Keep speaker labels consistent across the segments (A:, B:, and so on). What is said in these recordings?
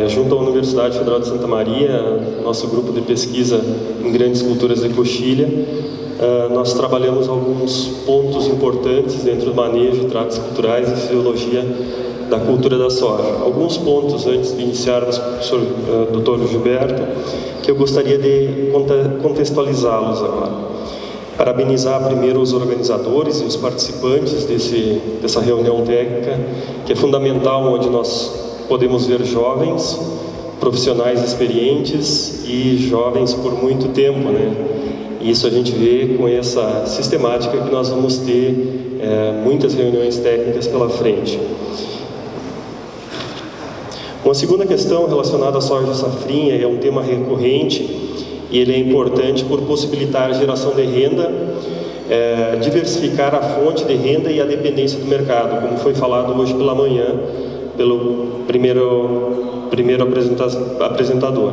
A: Junto à Universidade Federal de Santa Maria, nosso grupo de pesquisa em grandes culturas de coxilha, nós trabalhamos alguns pontos importantes dentro do manejo de tratos culturais e fisiologia da cultura da soja. Alguns pontos, antes de iniciarmos, professor Dr. Gilberto, que eu gostaria de contextualizá-los agora. Parabenizar primeiro os organizadores e os participantes dessa reunião técnica, que é fundamental, onde nós podemos ver jovens, profissionais experientes e jovens por muito tempo, né? Isso a gente vê com essa sistemática que nós vamos ter muitas reuniões técnicas pela frente. Uma segunda questão relacionada à soja safrinha, é um tema recorrente e ele é importante por possibilitar a geração de renda, diversificar a fonte de renda e a dependência do mercado, como foi falado hoje pela manhã pelo primeiro apresentador.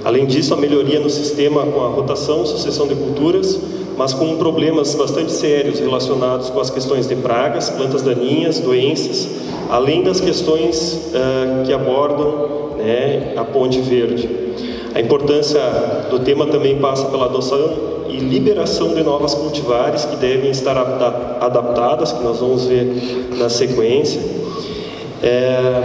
A: Além disso, a melhoria no sistema com a rotação, sucessão de culturas, mas com problemas bastante sérios relacionados com as questões de pragas, plantas daninhas, doenças, além das questões que abordam, né, a ponte verde. A importância do tema também passa pela adoção e liberação de novas cultivares que devem estar adaptadas, que nós vamos ver na sequência,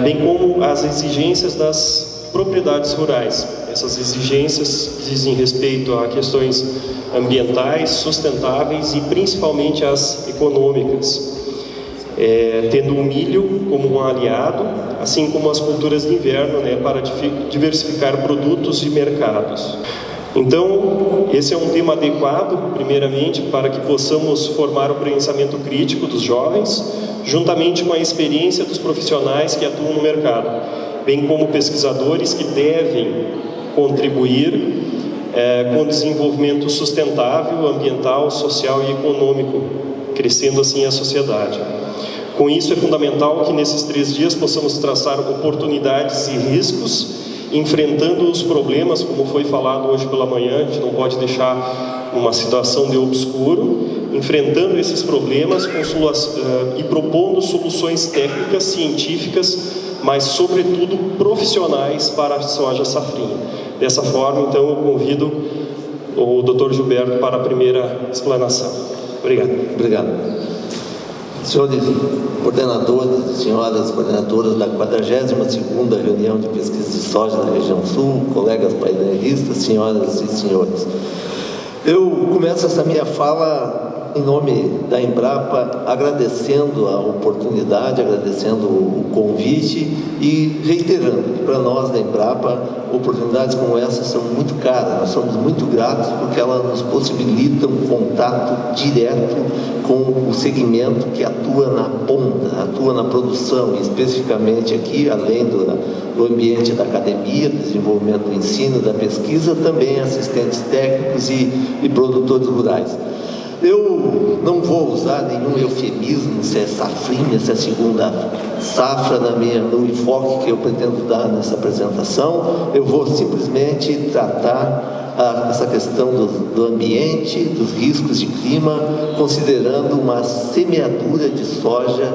A: bem como as exigências das propriedades rurais. Essas exigências dizem respeito a questões ambientais, sustentáveis e principalmente as econômicas, tendo o milho como um aliado, assim como as culturas de inverno, né, para diversificar produtos e mercados. Então, esse é um tema adequado, primeiramente, para que possamos formar o pensamento crítico dos jovens, juntamente com a experiência dos profissionais que atuam no mercado, bem como pesquisadores que devem contribuir com o desenvolvimento sustentável, ambiental, social e econômico, crescendo assim a sociedade. Com isso, é fundamental que nesses 3 dias possamos traçar oportunidades e riscos, enfrentando os problemas, como foi falado hoje pela manhã. A gente não pode deixar uma situação de obscuro, enfrentando esses problemas e propondo soluções técnicas, científicas, mas sobretudo profissionais para a soja safrinha. Dessa forma, então, eu convido o Dr. Gilberto para a primeira explanação. Obrigado.
B: Obrigado. Senhores coordenadores, senhoras coordenadoras da 42ª reunião de pesquisa de soja da região sul, colegas painelistas, senhoras e senhores. Eu começo essa minha fala em nome da Embrapa, agradecendo a oportunidade, agradecendo o convite e reiterando que para nós da Embrapa, oportunidades como essa são muito caras. Nós somos muito gratos porque elas nos possibilitam um contato direto com o segmento que atua na ponta, atua na produção, e especificamente aqui, além do ambiente da academia, do desenvolvimento do ensino, da pesquisa, também assistentes técnicos e produtores rurais. Eu não vou usar nenhum eufemismo, se é safrinha, se é segunda safra no enfoque que eu pretendo dar nessa apresentação. Eu vou simplesmente tratar essa questão do ambiente, dos riscos de clima, considerando uma semeadura de soja,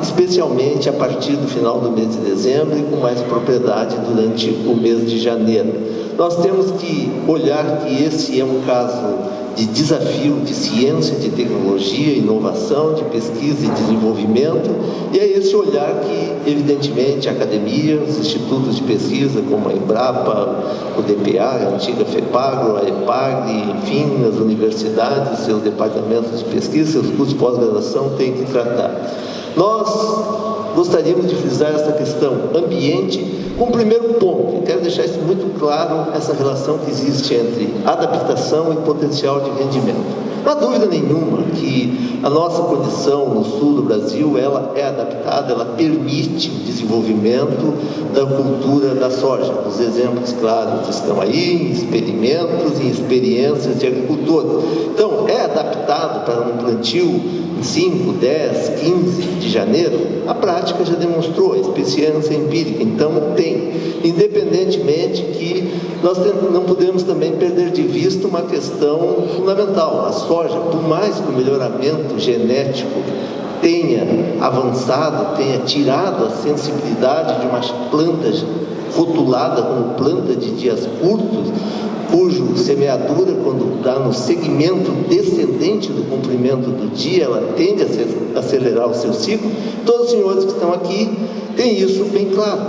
B: especialmente a partir do final do mês de dezembro e com mais propriedade durante o mês de janeiro. Nós temos que olhar que esse é um caso de desafio de ciência, de tecnologia, inovação, de pesquisa e desenvolvimento, e é esse olhar que, evidentemente, a academia, os institutos de pesquisa, como a Embrapa, o DPA, a antiga FEPAGRO, a EPAG, enfim, as universidades, seus departamentos de pesquisa, seus cursos de pós-graduação têm que tratar. Nós gostaríamos de frisar essa questão ambiente com o primeiro ponto, e quero deixar isso muito claro, essa relação que existe entre adaptação e potencial de rendimento. Não há dúvida nenhuma que a nossa condição no sul do Brasil, ela é adaptada, ela permite o desenvolvimento da cultura da soja. Os exemplos claros estão aí, em experimentos e experiências de agricultores. Então, é adaptado para um plantio em 5, 10, 15 de janeiro? A prática já demonstrou, a experiência empírica. Então, tem. Independentemente que nós não podemos também perder de vista uma questão fundamental. A soja, por mais que o melhoramento genético tenha avançado, tenha tirado a sensibilidade de uma planta rotulada como planta de dias curtos, cujo semeadura, quando está no segmento descendente do comprimento do dia, ela tende a acelerar o seu ciclo. Todos os senhores que estão aqui têm isso bem claro.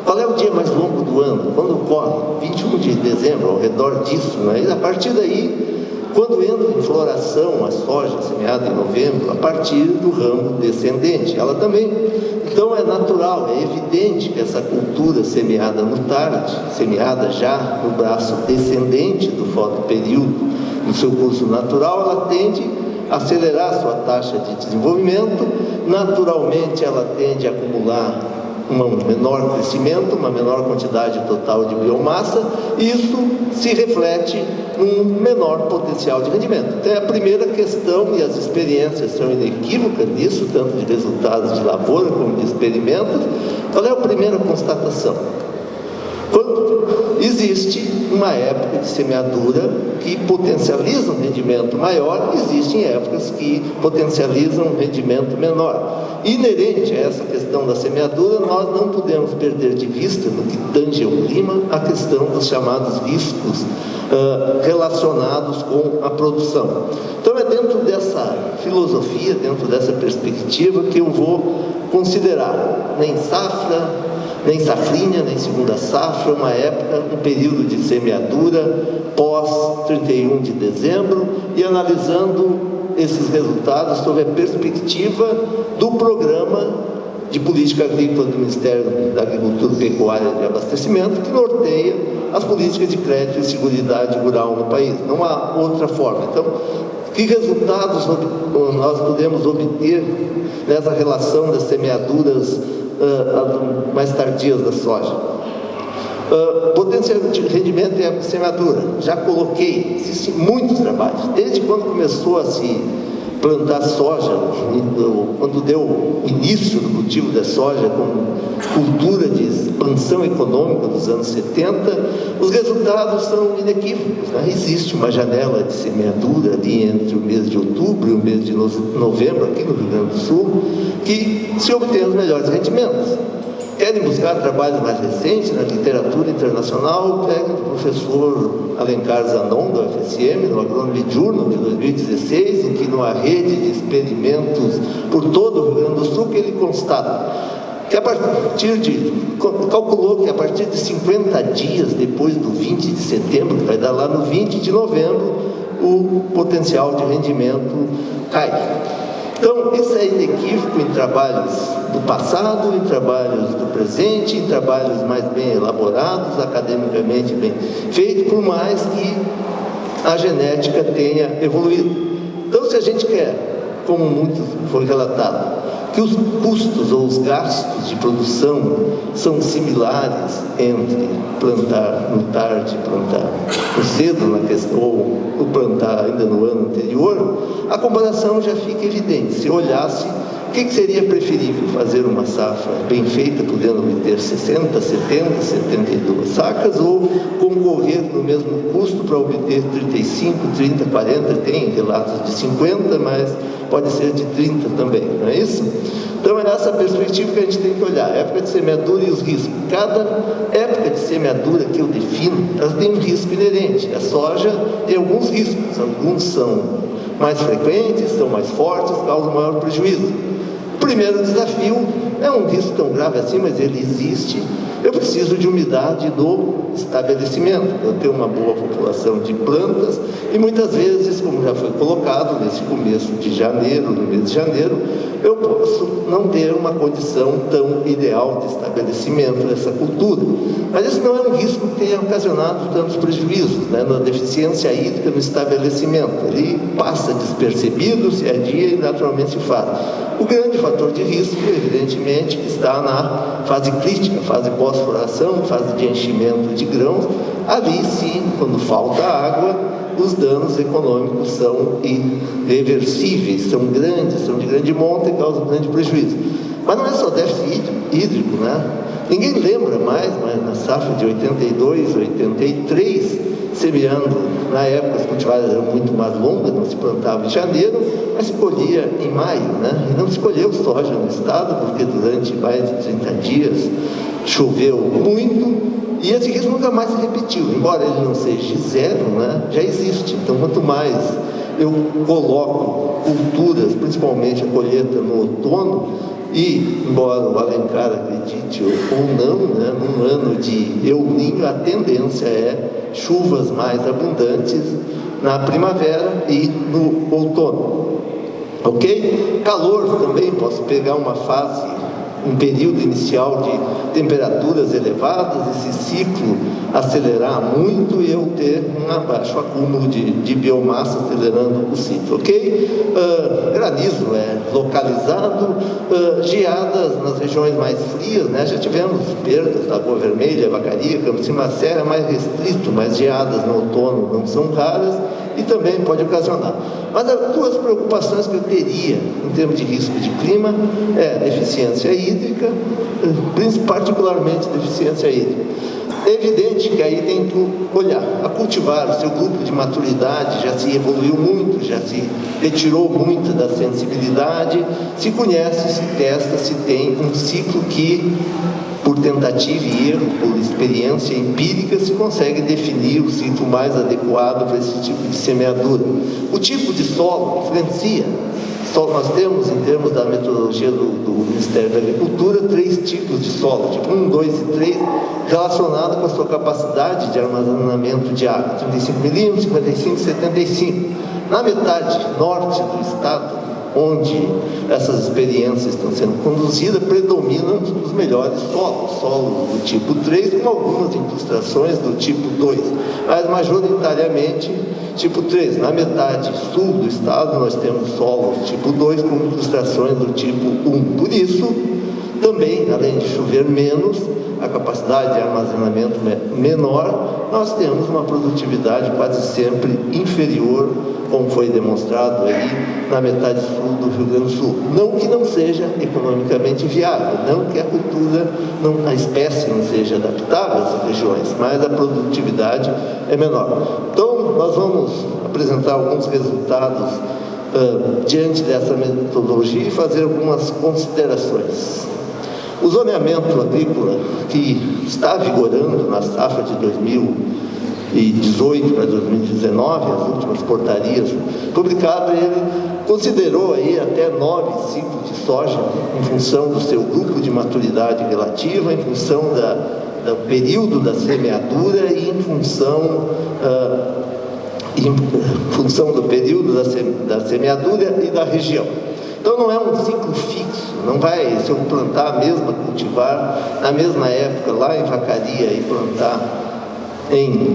B: Qual é o dia mais longo do ano? Quando ocorre? 21 de dezembro, ao redor disso. A partir daí, quando entra em floração a soja semeada em novembro, a partir do ramo descendente, ela também. Então é natural, é evidente que essa cultura semeada no tarde, semeada já no braço descendente do fotoperíodo, no seu curso natural, ela tende a acelerar sua taxa de desenvolvimento. Naturalmente ela tende a acumular um menor crescimento, uma menor quantidade total de biomassa, e isso se reflete num menor potencial de rendimento. Então é a primeira questão, e as experiências são inequívocas nisso, tanto de resultados de lavoura como de experimentos. Qual é a primeira constatação? Quando existe uma época de semeadura que potencializa um rendimento maior, existem épocas que potencializam um rendimento menor. Inerente a essa questão da semeadura, nós não podemos perder de vista, no que tange ao clima, a questão dos chamados riscos relacionados com a produção. Então é dentro dessa filosofia, dentro dessa perspectiva, que eu vou considerar nem safra, nem safrinha, nem segunda safra, uma época, um período de semeadura pós 31 de dezembro, e analisando esses resultados sob a perspectiva do programa de política agrícola do Ministério da Agricultura, Pecuária e Abastecimento, que norteia as políticas de crédito e seguridade rural no país. Não há outra forma. Então, que resultados nós podemos obter nessa relação das semeaduras mais tardias da soja? Potencial de rendimento é a semeadura. Já coloquei, existem muitos trabalhos. Desde quando começou a se plantar soja, quando deu início do cultivo da soja como cultura de expansão econômica dos anos 70, os resultados são inequívocos. Existe uma janela de semeadura ali entre o mês de outubro e o mês de novembro, aqui no Rio Grande do Sul, que se obtém os melhores rendimentos. Querem buscar trabalhos mais recentes na literatura internacional, peguem o professor Alencar Zanon, do UFSM, no Agronomy Journal de 2016, em que numa rede de experimentos por todo o Rio Grande do Sul, que ele constata que calculou que a partir de 50 dias depois do 20 de setembro, que vai dar lá no 20 de novembro, o potencial de rendimento cai. Então, isso é inequívoco em trabalhos do passado, em trabalhos do presente, em trabalhos mais bem elaborados, academicamente bem feitos, por mais que a genética tenha evoluído. Então, se a gente quer, como muito foi relatado, que os custos ou os gastos de produção são similares entre plantar no tarde e plantar no cedo, na questão, ou plantar ainda no ano anterior, a comparação já fica evidente. Se olhasse, o que seria preferível? Fazer uma safra bem feita, podendo obter 60, 70, 72 sacas, ou concorrer no mesmo custo para obter 35, 30, 40, tem relatos de 50, mas pode ser de 30 também, não é isso? Então é nessa perspectiva que a gente tem que olhar, a época de semeadura e os riscos. Cada época de semeadura que eu defino, ela tem um risco inerente. A soja tem alguns riscos, alguns são mais frequentes, são mais fortes, causam maior prejuízo. O primeiro desafio é um risco tão grave assim, mas ele existe. Eu preciso de umidade no estabelecimento, eu tenho uma boa população de plantas, e muitas vezes, como já foi colocado nesse começo de janeiro, no mês de janeiro, eu posso não ter uma condição tão ideal de estabelecimento dessa cultura. Mas isso não é um risco que tenha ocasionado tantos prejuízos, na deficiência hídrica no estabelecimento. Ele passa despercebido, se adia e naturalmente se faz. O grande fator de risco, evidentemente, que está na fase crítica, fase pós-floração, fase de enchimento de grãos. Ali sim, quando falta água, os danos econômicos são irreversíveis, são grandes, são de grande monta e causam grande prejuízo. Mas não é só déficit hídrico, Ninguém lembra mais, mas na safra de 82, 83, semeando, na época as cultivares eram muito mais longas, não se plantava em janeiro, mas se colhia em maio, né? E não se colheu soja no estado, porque durante mais de 30 dias choveu muito, e esse risco nunca mais se repetiu, embora ele não seja zero, né? Já existe. Então, quanto mais eu coloco culturas, principalmente a colheita no outono, e, embora o Alencar acredite ou não, né, num ano de El Niño, a tendência é chuvas mais abundantes na primavera e no outono. Ok? Calor também, posso pegar uma fase, um período inicial de temperaturas elevadas, esse ciclo acelerar muito e eu ter um baixo acúmulo de biomassa acelerando o ciclo, ok? Granizo é localizado, geadas nas regiões mais frias, né? Já tivemos perdas da Lagoa Vermelha, Vacaria, Campo de Cima Serra, mais restrito, mas geadas no outono não são raras e também pode ocasionar. Mas as duas preocupações que eu teria em termos de risco de clima é deficiência hídrica, particularmente deficiência hídrica. É evidente que aí tem que olhar, a cultivar, o seu grupo de maturidade já se evoluiu muito, já se retirou muito da sensibilidade, se conhece, se testa, se tem um ciclo que, por tentativa e erro, por experiência empírica, se consegue definir o ciclo mais adequado para esse tipo de semeadura. O tipo de solo influencia. Nós temos, em termos da metodologia do Ministério da Agricultura, 3 tipos de solo, tipo 1, 2 e 3, relacionado com a sua capacidade de armazenamento de água, 35 milímetros, 55 e 75. Na metade norte do estado, onde essas experiências estão sendo conduzidas, predominam os melhores solos do tipo 3, com algumas incrustações do tipo 2, mas majoritariamente tipo 3. Na metade sul do estado, nós temos solos tipo 2 com incrustações do tipo 1. Por isso, também, além de chover menos, a capacidade de armazenamento menor, nós temos uma produtividade quase sempre inferior, como foi demonstrado aí na metade sul do Rio Grande do Sul. Não que não seja economicamente viável, não que a cultura, a espécie não seja adaptável a essas regiões, mas a produtividade é menor. Então, nós vamos apresentar alguns resultados diante dessa metodologia e fazer algumas considerações. O zoneamento agrícola que está vigorando na safra de 2018 para 2019, as últimas portarias publicadas, ele considerou aí até 9 ciclos de soja em função do seu grupo de maturidade relativa, em função do período da semeadura e em função do período da semeadura e da região. Então não é um ciclo fixo, não vai, se eu plantar a mesma cultivar na mesma época lá em Vacaria e plantar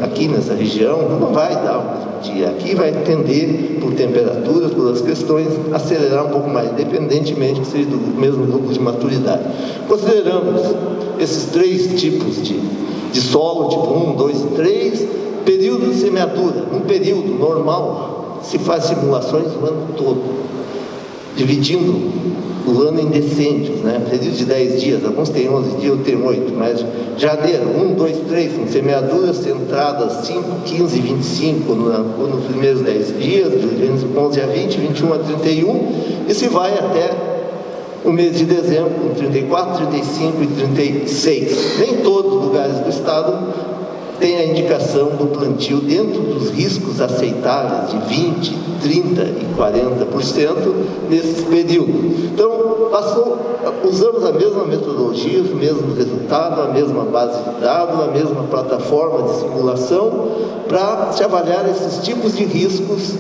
B: aqui nessa região, não vai dar o mesmo dia. Aqui vai tender, por temperaturas, por as questões, acelerar um pouco mais, independentemente que seja do mesmo grupo de maturidade. Consideramos esses 3 tipos de solo, tipo 1, 2 e 3, período de semeadura. Um período normal, se faz simulações o ano todo, dividindo o ano em decênios, né? Período de 10 dias, alguns têm 11 dias, outros têm 8, mas janeiro, 1, 2, 3, com semeaduras centradas 5, 15 e 25 nos primeiros 10 dias, de 11 a 20, 21 a 31, e se vai até o mês de dezembro, com 34, 35 e 36. Nem todos os lugares do estado tem a indicação do plantio dentro dos riscos aceitáveis de 20, 30 e 40% nesses períodos. Então, usamos a mesma metodologia, os mesmos resultados, a mesma base de dados, a mesma plataforma de simulação para se avaliar esses tipos de riscos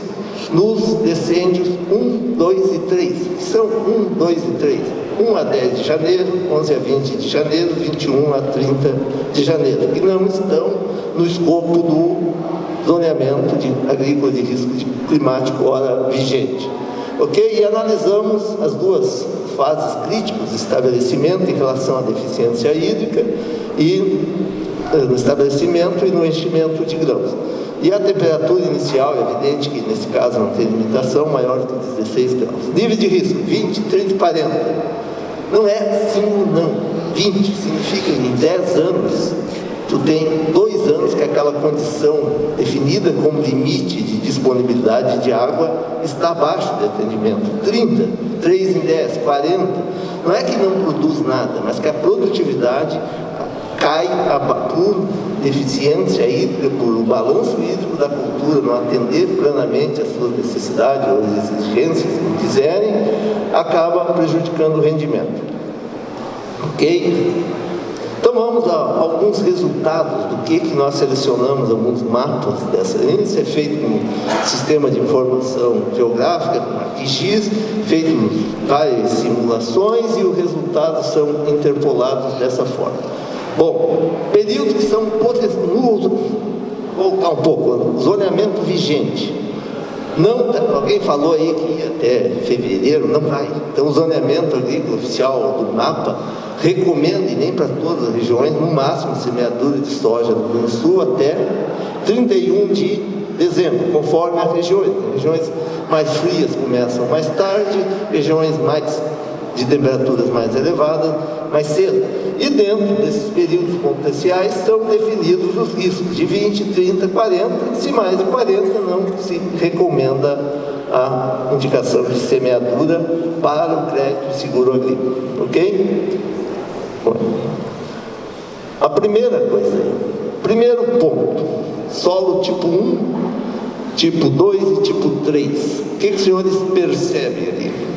B: nos decênios 1, 2 e 3, que são 1, 2 e 3. 1 a 10 de janeiro, 11 a 20 de janeiro, 21 a 30 de janeiro, que não estão no escopo do zoneamento agrícola de risco climático ora vigente. Ok? E analisamos as duas fases críticas de estabelecimento em relação à deficiência hídrica e no estabelecimento e no enchimento de grãos. E a temperatura inicial, é evidente que nesse caso não tem limitação, maior que 16 graus. Nível de risco, 20, 30 e 40. Não é sim ou não. 20 significa que em 10 anos tu tem 2 anos que aquela condição definida como limite de disponibilidade de água está abaixo do atendimento. 30, 3 em 10, 40. Não é que não produz nada, mas que a produtividade cai por deficiência hídrica, por o balanço hídrico da cultura não atender plenamente às suas necessidades ou às exigências que quiserem, acaba prejudicando o rendimento. Ok? Então vamos a alguns resultados do que nós selecionamos, alguns mapas dessa. Isso é feito no sistema de informação geográfica, com ArcGIS, feito várias simulações e os resultados são interpolados dessa forma. Bom, períodos que são vou voltar um pouco, zoneamento vigente. Não, alguém falou aí que ia até fevereiro, não vai. Então o zoneamento agrícola oficial do mapa recomenda, e nem para todas as regiões, no máximo semeadura de soja no Rio Grande do Sul até 31 de dezembro, conforme as regiões. Regiões mais frias começam mais tarde, regiões mais de temperaturas mais elevadas mais cedo. E dentro desses períodos potenciais são definidos os riscos de 20, 30, 40. Se mais de 40, não se recomenda a indicação de semeadura para o crédito seguro agrícola. Ok? Bom, a primeira coisa, primeiro ponto, solo tipo 1, tipo 2 e tipo 3. O que os senhores percebem ali?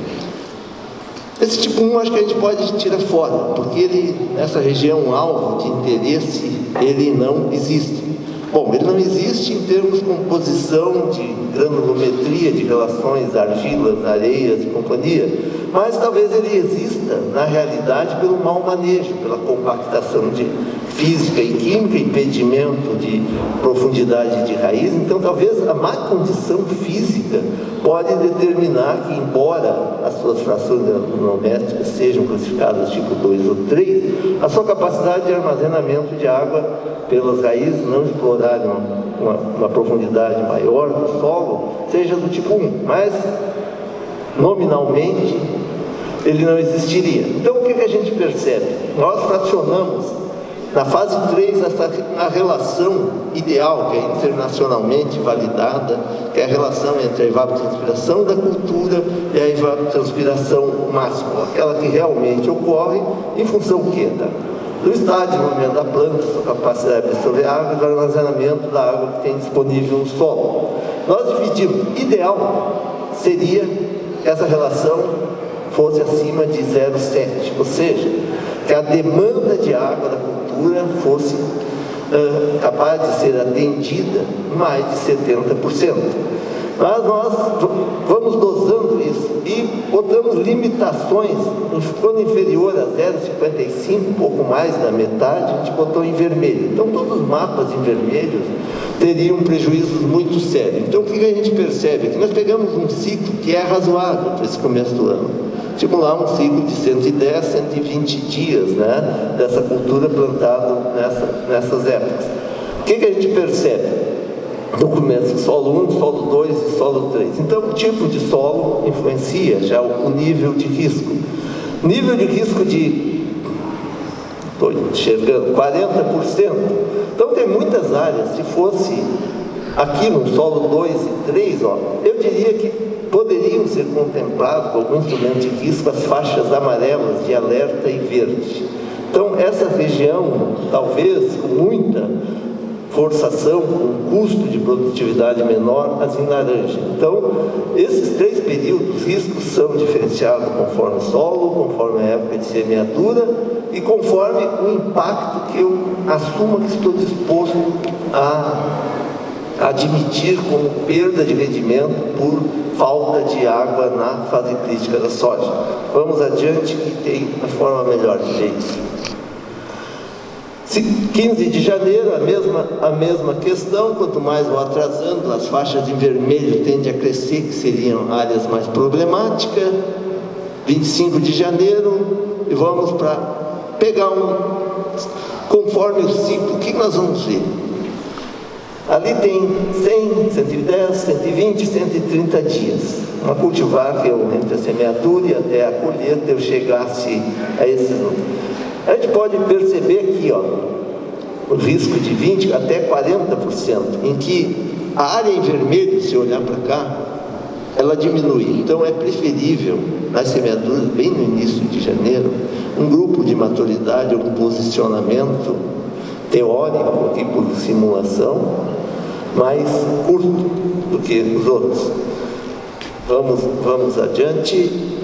B: Esse tipo 1 acho que a gente pode tirar fora, porque ele, nessa região alvo de interesse, ele não existe. Bom, ele não existe em termos de composição, de granulometria, de relações, argilas, areias e companhia, mas talvez ele exista, na realidade, pelo mau manejo, pela compactação de física e química, impedimento de profundidade de raiz. Então, talvez a má condição física pode determinar que, embora as suas frações granulométricas sejam classificadas tipo 2 ou 3, a sua capacidade de armazenamento de água pelas raízes não explorarem uma profundidade maior do solo, seja do tipo 1, mas nominalmente ele não existiria. Então, o que a gente percebe? Nós fracionamos na fase 3, a relação ideal, que é internacionalmente validada, que é a relação entre a evapotranspiração da cultura e a evapotranspiração máxima, aquela que realmente ocorre em função do quê? Do estado de desenvolvimento da planta, sua capacidade de absorver água e do armazenamento da água que tem disponível no solo. Nós dividimos, ideal seria que essa relação fosse acima de 0,7, ou seja, que a demanda de água da cultura fosse capaz de ser atendida mais de 70%. Mas nós vamos dosando isso e botamos limitações, quando inferior a 0,55, um pouco mais da metade, a gente botou em vermelho. Então todos os mapas em vermelho teriam prejuízos muito sérios. Então o que a gente percebe? Que nós pegamos um ciclo que é razoável para esse começo do ano. Tipo lá um ciclo de 110, 120 dias, né, dessa cultura plantada nessas épocas. O que a gente percebe? No começo, solo 1, solo 2 e solo 3. Então, o tipo de solo influencia já o nível de risco. Nível de risco de, estou enxergando, 40%. Então, tem muitas áreas, se fosse aqui no solo 2 e 3, ó, eu diria que poderiam ser contemplados com algum instrumento de risco as faixas amarelas de alerta e verde. Então, essa região, talvez com muita forçação, com custo de produtividade menor, as em laranja. Então, esses 3 períodos, os riscos são diferenciados conforme o solo, conforme a época de semeadura e conforme o impacto que eu assumo que estou disposto a admitir como perda de rendimento por falta de água na fase crítica da soja. Vamos adiante, que tem uma forma melhor de ver isso. 15 de janeiro, a mesma questão, quanto mais vou atrasando, as faixas em vermelho tendem a crescer, que seriam áreas mais problemáticas. 25 de janeiro, e vamos para pegar conforme o ciclo, o que nós vamos ver? Ali tem 100, 110, 120, 130 dias. Uma cultivar que eu, entre a semeadura e até a colheita, eu chegasse a esse número. A gente pode perceber aqui, ó, o risco de 20% até 40%, em que a área em vermelho, se olhar para cá, ela diminui. Então é preferível, nas semeaduras, bem no início de janeiro, um grupo de maturidade, um posicionamento teórico, tipo de simulação, mais curto do que os outros. Vamos adiante.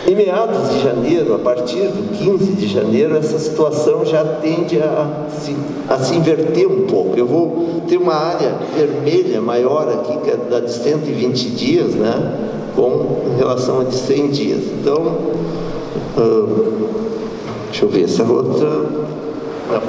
B: Em meados de janeiro, a partir do 15 de janeiro, essa situação já tende a se inverter um pouco. Eu vou ter uma área vermelha maior aqui, que é da de 120 dias, né, em relação a de 100 dias. Então, deixa eu ver essa outra. Não.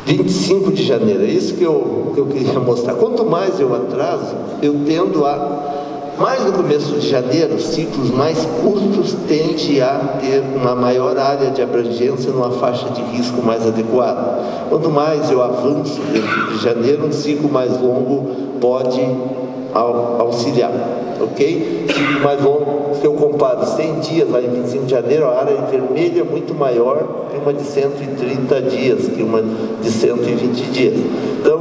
B: 25 de janeiro, é isso que eu queria mostrar. Quanto mais eu atraso, eu tendo a... Mais no começo de janeiro, ciclos mais curtos tendem a ter uma maior área de abrangência numa faixa de risco mais adequada. Quanto mais eu avanço dentro de janeiro, um ciclo mais longo pode auxiliar, ok? Ciclo mais longo, se eu comparo 100 dias lá em 25 de janeiro, a área vermelha é muito maior que uma de 130 dias, que uma de 120 dias. Então,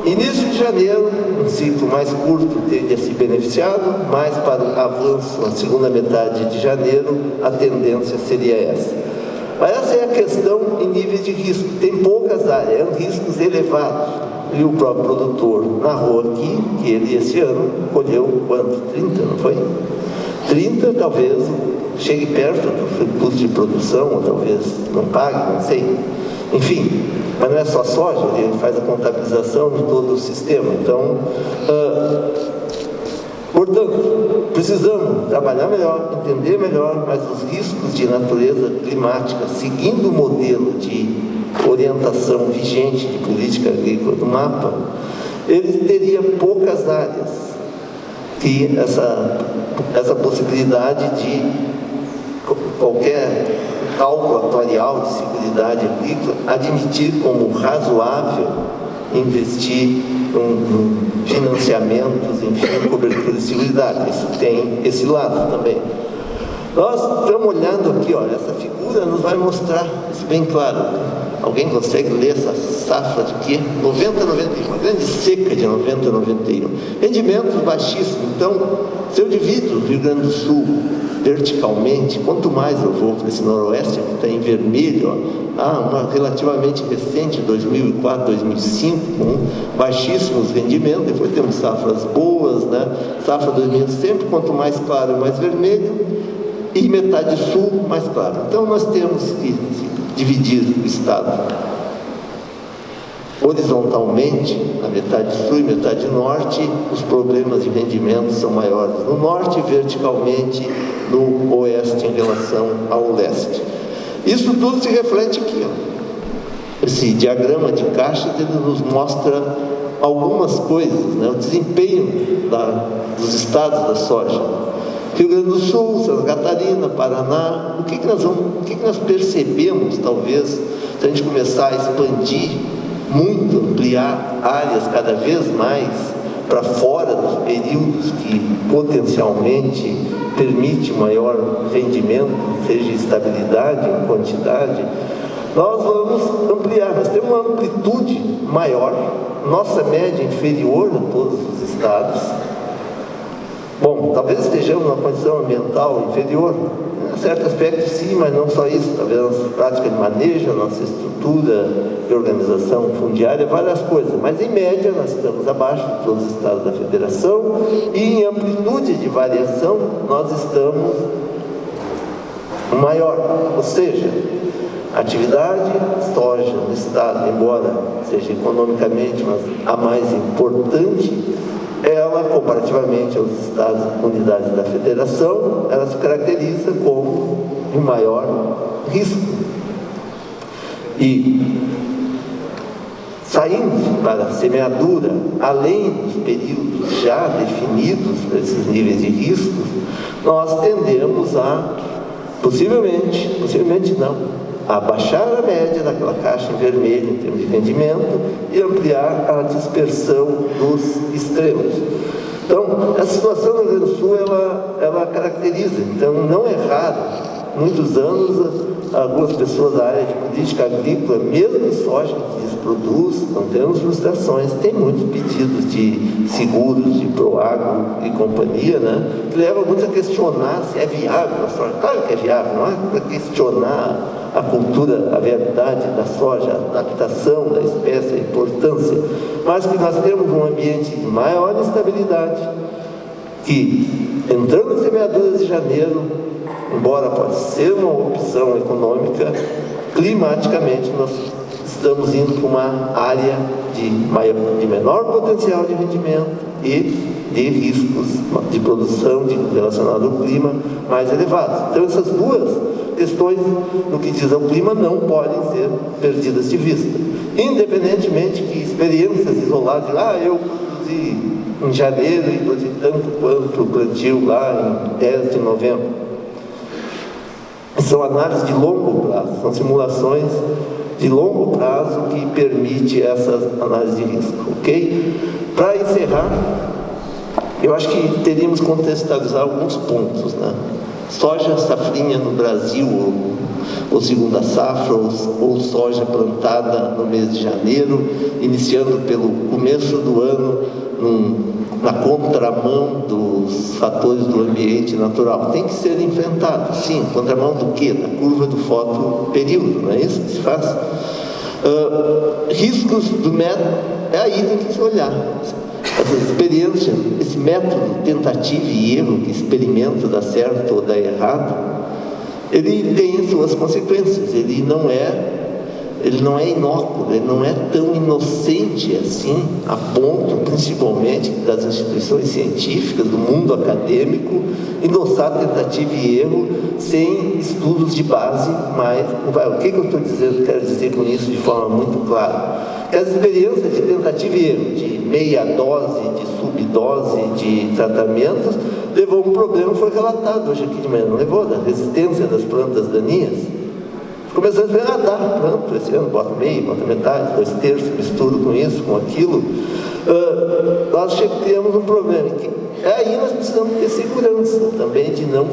B: início de janeiro, um ciclo mais curto tende a se beneficiado, mas para o avanço na segunda metade de janeiro, a tendência seria essa. Mas essa é a questão em níveis de risco. Tem poucas áreas, riscos elevados. E o próprio produtor narrou aqui que ele esse ano colheu quanto? 30, não foi? 30 talvez chegue perto do custo de produção, ou talvez não pague, não sei. Enfim, mas não é só soja, ele faz a contabilização de todo o sistema. Então, portanto, precisamos trabalhar melhor, entender melhor, mas os riscos de natureza climática, seguindo o modelo de orientação vigente de política agrícola do mapa, ele teria poucas áreas que essa possibilidade de qualquer cálculo atuarial de seguridade agrícola admitir como razoável investir em financiamentos, enfim, cobertura de seguridade. Isso tem esse lado também. Nós estamos olhando aqui, olha, essa figura nos vai mostrar isso bem claro. Alguém consegue ler essa safra de quê? 90, 91, uma grande seca de 90, 91. Rendimentos baixíssimos. Então, se eu divido o Rio Grande do Sul verticalmente, quanto mais eu vou para esse noroeste, que está em vermelho, uma relativamente recente, 2004, 2005, com baixíssimos rendimentos, depois temos safras boas, né? Safra 2000, sempre quanto mais claro, mais vermelho, e metade sul, mais claro. Então, nós temos que dividir o estado horizontalmente, na metade sul e metade norte, os problemas de rendimento são maiores no norte, verticalmente no oeste em relação ao leste. Isso tudo se reflete aqui, ó. Esse diagrama de caixas, ele nos mostra algumas coisas, né? O desempenho dos estados da soja. Rio Grande do Sul, Santa Catarina, Paraná, o que nós percebemos, talvez, se a gente começar a expandir muito, ampliar áreas cada vez mais para fora dos períodos que potencialmente permite maior rendimento, seja estabilidade em quantidade, nós vamos ampliar, nós temos uma amplitude maior, nossa média inferior a todos os estados. Bom, talvez estejamos numa condição ambiental inferior, em certo aspecto sim, mas não só isso, talvez a nossa prática de manejo, a nossa estrutura de organização fundiária, várias coisas, mas em média nós estamos abaixo de todos os estados da federação e em amplitude de variação nós estamos maior, ou seja, a atividade soja no estado, embora seja economicamente a mais importante, ela, comparativamente aos estados e unidades da federação, ela se caracteriza como um maior risco. E, saindo para a semeadura, além dos períodos já definidos para esses níveis de risco, nós tendemos a, possivelmente não, a baixar a média daquela caixa em vermelho em termos de rendimento e ampliar a dispersão dos extremos. Então, a situação no Rio Grande do Sul, ela caracteriza. Então, não é raro muitos anos, algumas pessoas da área de política agrícola, mesmo em soja que se produz, não temos frustrações. Tem muitos pedidos de seguros, de Proagro e companhia, né, que levam muito a questionar se é viável a soja. Claro que é viável, não é para questionar a cultura, a viabilidade da soja, a adaptação da espécie, a importância, mas que nós temos um ambiente de maior estabilidade, que entrando em semeaduras de janeiro, embora pode ser uma opção econômica, climaticamente nós estamos indo para uma área de menor potencial de rendimento e de riscos de produção relacionados ao clima mais elevados. Então essas duas questões no que diz ao clima não podem ser perdidas de vista, independentemente que experiências isoladas de eu produzi em janeiro e produzi tanto quanto o plantio lá em 10 de novembro. São análises de longo prazo, são simulações de longo prazo que permite essas análises de risco, ok? Para encerrar, eu acho que teríamos que contextualizar alguns pontos, né? Soja safrinha no Brasil, ou segunda safra, ou soja plantada no mês de janeiro, iniciando pelo começo do ano, na contramão dos fatores do ambiente natural. Tem que ser enfrentado, sim. Contramão do quê? Da curva do fotoperíodo, não é isso que se faz? Riscos do método, aí tem que se olhar. Essa experiência, esse método tentativa e erro, que experimenta dar certo ou dar errado, ele tem suas consequências, ele não é inócuo, ele não é tão inocente assim, a ponto, principalmente, das instituições científicas, do mundo acadêmico, endossar tentativa e erro sem estudos de base, mas o que eu estou dizendo, quero dizer com isso de forma muito clara? As experiências de tentativa e erro, de meia dose, de subdose de tratamentos, levou um problema, foi relatado hoje aqui de manhã, não levou? Da resistência das plantas daninhas. Começando a ver, pronto, esse ano bota meio, bota metade, 2/3, misturo com isso, com aquilo. Nós temos um problema, que aí nós precisamos ter segurança também de não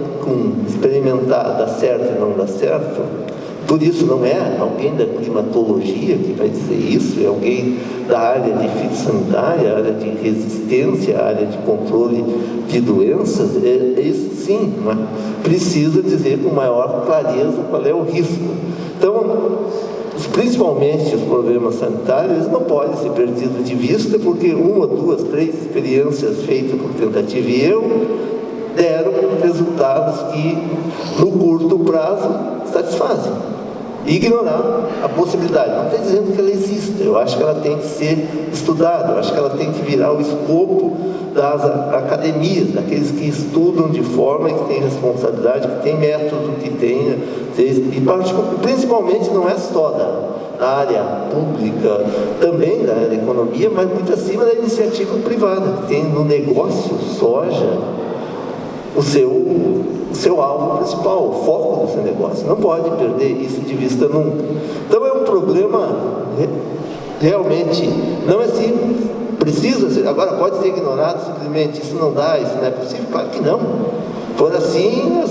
B: experimentar, dar certo e não dar certo. Por isso não é alguém da climatologia que vai dizer isso, é alguém da área de fitossanitária, área de resistência, área de controle de doenças. Isso sim, mas precisa dizer com maior clareza qual é o risco. Então, principalmente os problemas sanitários não podem ser perdidos de vista, porque 1, 2, 3 experiências feitas por tentativa e erro deram resultados que no curto prazo satisfazem. Ignorar a possibilidade, não estou dizendo que ela exista, eu acho que ela tem que ser estudada, eu acho que ela tem que virar o escopo das academias, daqueles que estudam de forma que tem responsabilidade, que tem método, que tem, e principalmente não é só da área pública, também da área da economia, mas muito acima da iniciativa privada, que tem no negócio soja o seu alvo principal, o foco do seu negócio. Não pode perder isso de vista nunca. Então é um problema realmente, não é simples, precisa ser, agora pode ser ignorado simplesmente, isso não dá, isso não é possível, claro que não. Por assim,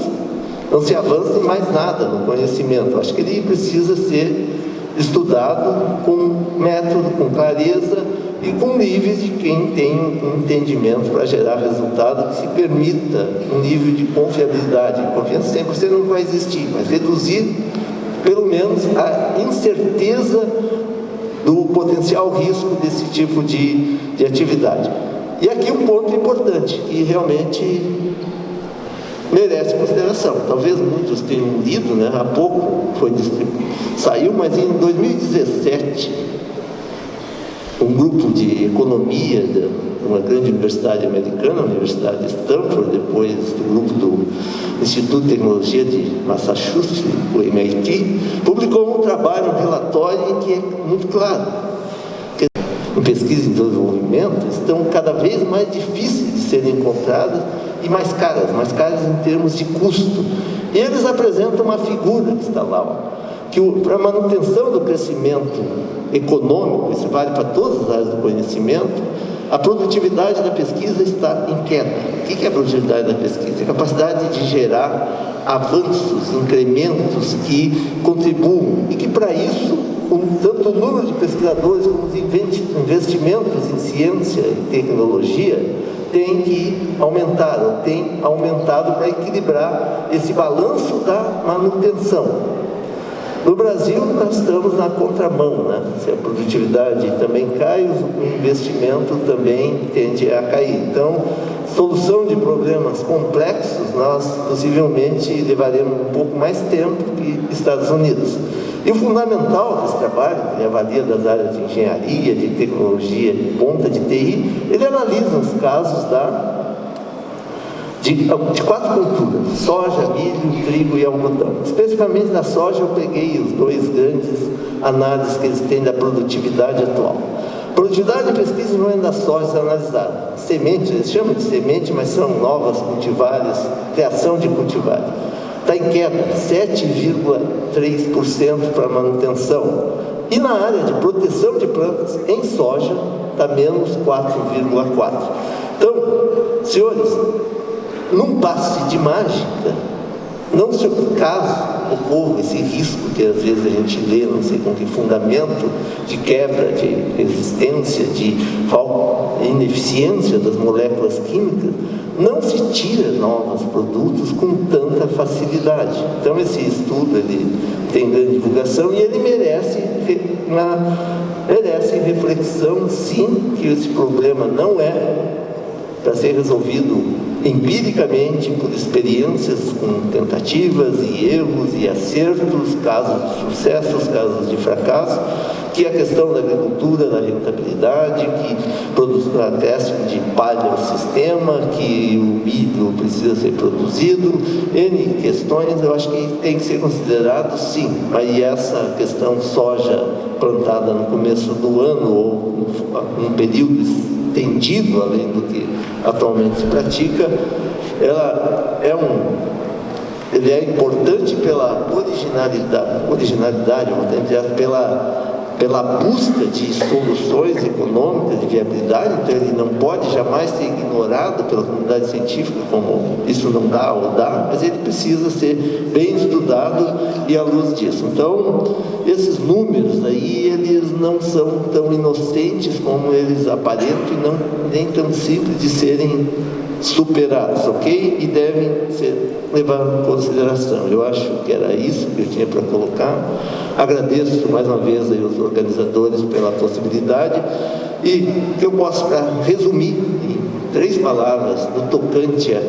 B: não se avança em mais nada no conhecimento. Acho que ele precisa ser estudado com método, com clareza e com níveis de quem tem um entendimento para gerar resultado que se permita um nível de confiabilidade. Confiança 100% não vai existir, mas reduzir pelo menos a incerteza do potencial risco desse tipo de atividade. E aqui um ponto importante, que realmente merece consideração. Talvez muitos tenham lido, né? Há pouco saiu, mas em 2017, um grupo de economia de uma grande universidade americana, a Universidade de Stanford, depois do grupo do Instituto de Tecnologia de Massachusetts, o MIT, publicou um trabalho, um relatório em que é muito claro que em pesquisa e desenvolvimento estão cada vez mais difíceis de serem encontradas e mais caras em termos de custo. E eles apresentam uma figura que está lá, que para a manutenção do crescimento econômico, isso vale para todas as áreas do conhecimento, A produtividade da pesquisa está em queda. O que é a produtividade da pesquisa? É a capacidade de gerar avanços, incrementos que contribuam e que, para isso, tanto o número de pesquisadores como os investimentos em ciência e tecnologia tem que aumentar, ou tem aumentado para equilibrar esse balanço da manutenção. No Brasil, nós estamos na contramão, né? Se a produtividade também cai, o investimento também tende a cair. Então, solução de problemas complexos, nós possivelmente levaremos um pouco mais tempo que Estados Unidos. E o fundamental desse trabalho, que ele avalia das áreas de engenharia, de tecnologia, de ponta de TI, ele analisa os casos de 4 culturas: soja, milho, trigo e algodão. Especificamente da soja, eu peguei os 2 grandes análises que eles têm da produtividade atual. Produtividade de pesquisa não é da soja analisada. Sementes, eles chamam de semente, mas são novas cultivares, criação de cultivares. Está em queda, 7,3% para manutenção. E na área de proteção de plantas, em soja, está menos 4,4%. Então, senhores, num passe de mágica, não se caso ocorra esse risco que às vezes a gente lê, não sei com que fundamento, de quebra, de resistência, de ineficiência das moléculas químicas, não se tira novos produtos com tanta facilidade. Então esse estudo ele tem grande divulgação e ele merece reflexão, sim, que esse problema não é para ser resolvido empiricamente, por experiências com tentativas e erros e acertos, casos de sucessos, casos de fracasso, que a questão da agricultura, da rentabilidade, que a teste de palha o sistema, que o milho precisa ser produzido, N questões, eu acho que tem que ser considerado, sim. Mas essa questão soja plantada no começo do ano, ou num período estendido, além do que atualmente se pratica, ele é importante pela originalidade, pela busca de soluções econômicas, de viabilidade. Então ele não pode jamais ser ignorado pela comunidade científica como isso não dá ou dá, mas ele precisa ser bem estudado e à luz disso. Então, esses números aí, eles não são tão inocentes como eles aparentam e nem tão simples de serem superados, ok? E devem ser levados em consideração. Eu acho que era isso que eu tinha para colocar. Agradeço mais uma vez aí os organizadores pela possibilidade e que eu posso, para resumir em 3 palavras, no tocante à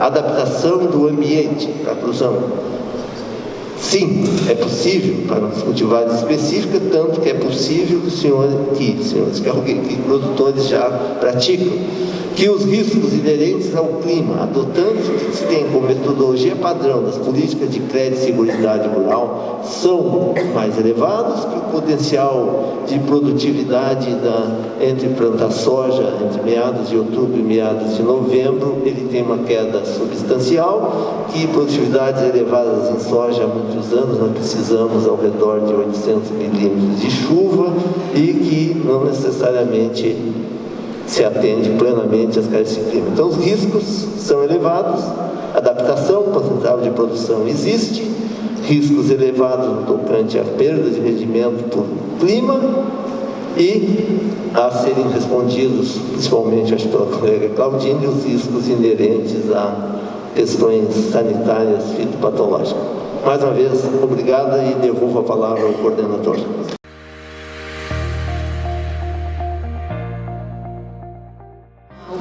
B: adaptação do ambiente para a produção. Sim, é possível para os cultivares específicos, tanto que é possível que produtores já praticam, que os riscos inerentes ao clima, adotando o que se tem como metodologia padrão das políticas de crédito e seguridade rural, são mais elevados, que o potencial de produtividade entre plantar soja entre meados de outubro e meados de novembro, ele tem uma queda substancial, que produtividades elevadas em soja há muitos anos nós precisamos ao redor de 800 milímetros de chuva e que não necessariamente se atende plenamente às características do clima. Então os riscos são elevados, adaptação, potencial de produção existe, riscos elevados no tocante à perda de rendimento por clima e a serem respondidos, principalmente acho pela colega Claudine, os riscos inerentes a questões sanitárias fitopatológicas. Mais uma vez, obrigada e devolvo a palavra ao coordenador.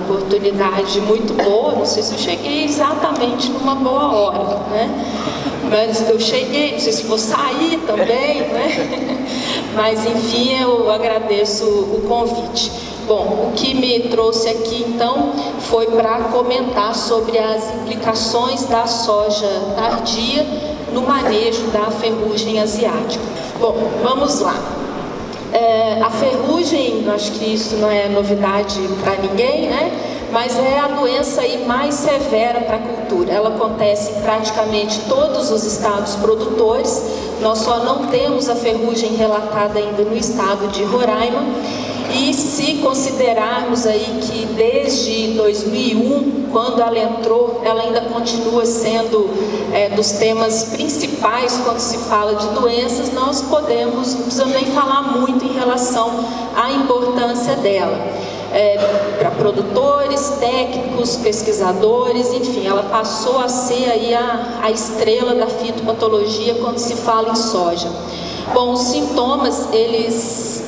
C: Oportunidade muito boa, não sei se eu cheguei exatamente numa boa hora, né? Mas eu cheguei, não sei se vou sair também, né? Mas enfim, eu agradeço o convite. Bom, o que me trouxe aqui então foi para comentar sobre as implicações da soja tardia no manejo da ferrugem asiática. Bom, vamos lá. A ferrugem, acho que isso não é novidade para ninguém, né? Mas é a doença aí mais severa para a cultura. Ela acontece em praticamente todos os estados produtores. Nós só não temos a ferrugem relatada ainda no estado de Roraima. E se se considerarmos aí que desde 2001, quando ela entrou, ela ainda continua sendo dos temas principais quando se fala de doenças, nós podemos, não precisamos nem falar muito em relação à importância dela. Para produtores, técnicos, pesquisadores, enfim, ela passou a ser aí a estrela da fitopatologia quando se fala em soja. Bom, os sintomas, eles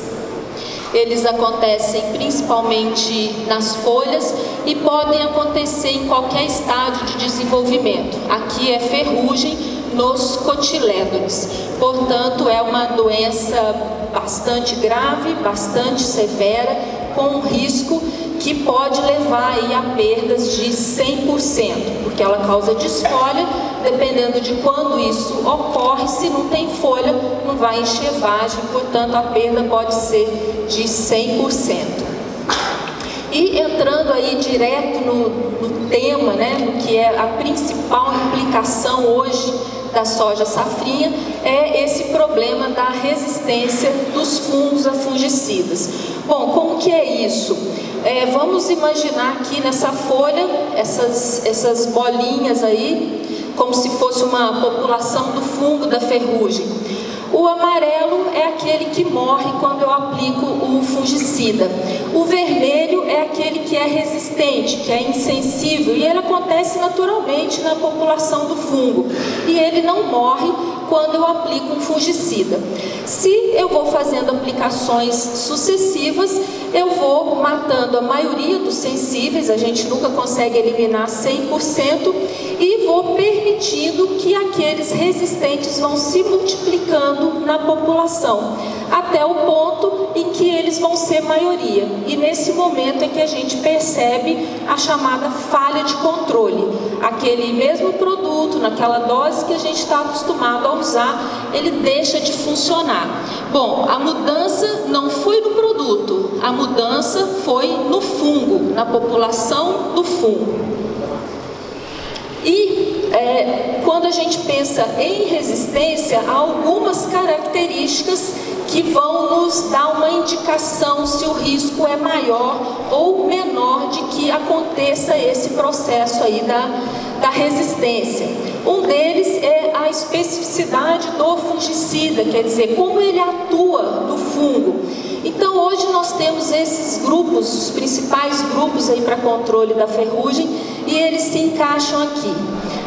C: acontecem principalmente nas folhas e podem acontecer em qualquer estágio de desenvolvimento. Aqui é ferrugem nos cotilédones. Portanto, é uma doença bastante grave, bastante severa, com um risco que pode levar aí a perdas de 100%, porque ela causa desfolha. Dependendo de quando isso ocorre, se não tem folha, não vai encher vagem, portanto a perda pode ser de 100%. E entrando aí direto no tema, né, no que é a principal implicação hoje da soja safrinha, é esse problema da resistência dos fungos a fungicidas. Bom, como que é isso? Vamos imaginar aqui nessa folha, essas bolinhas aí, como se fosse uma população do fungo da ferrugem. O amarelo é aquele que morre quando eu aplico o fungicida. O vermelho é aquele que é resistente, que é insensível, e ele acontece naturalmente na população do fungo. E ele não morre quando eu aplico um fungicida. Se eu vou fazendo aplicações sucessivas, eu vou matando a maioria dos sensíveis, a gente nunca consegue eliminar 100%, e vou permitindo que aqueles resistentes vão se multiplicando na população, até o ponto em que eles vão ser maioria. E nesse momento é que a gente percebe a chamada falha de controle. Aquele mesmo produto, naquela dose que a gente está acostumado a usar, ele deixa de funcionar. Bom, a mudança não foi no produto, a mudança foi no fungo, na população do fungo. E quando a gente pensa em resistência, há algumas características que vão nos dar uma indicação se o risco é maior ou menor de que aconteça esse processo aí da resistência. Um deles é a especificidade do fungicida, quer dizer, como ele atua no fungo. Então hoje nós temos esses grupos, os principais grupos aí para controle da ferrugem, e eles se encaixam aqui.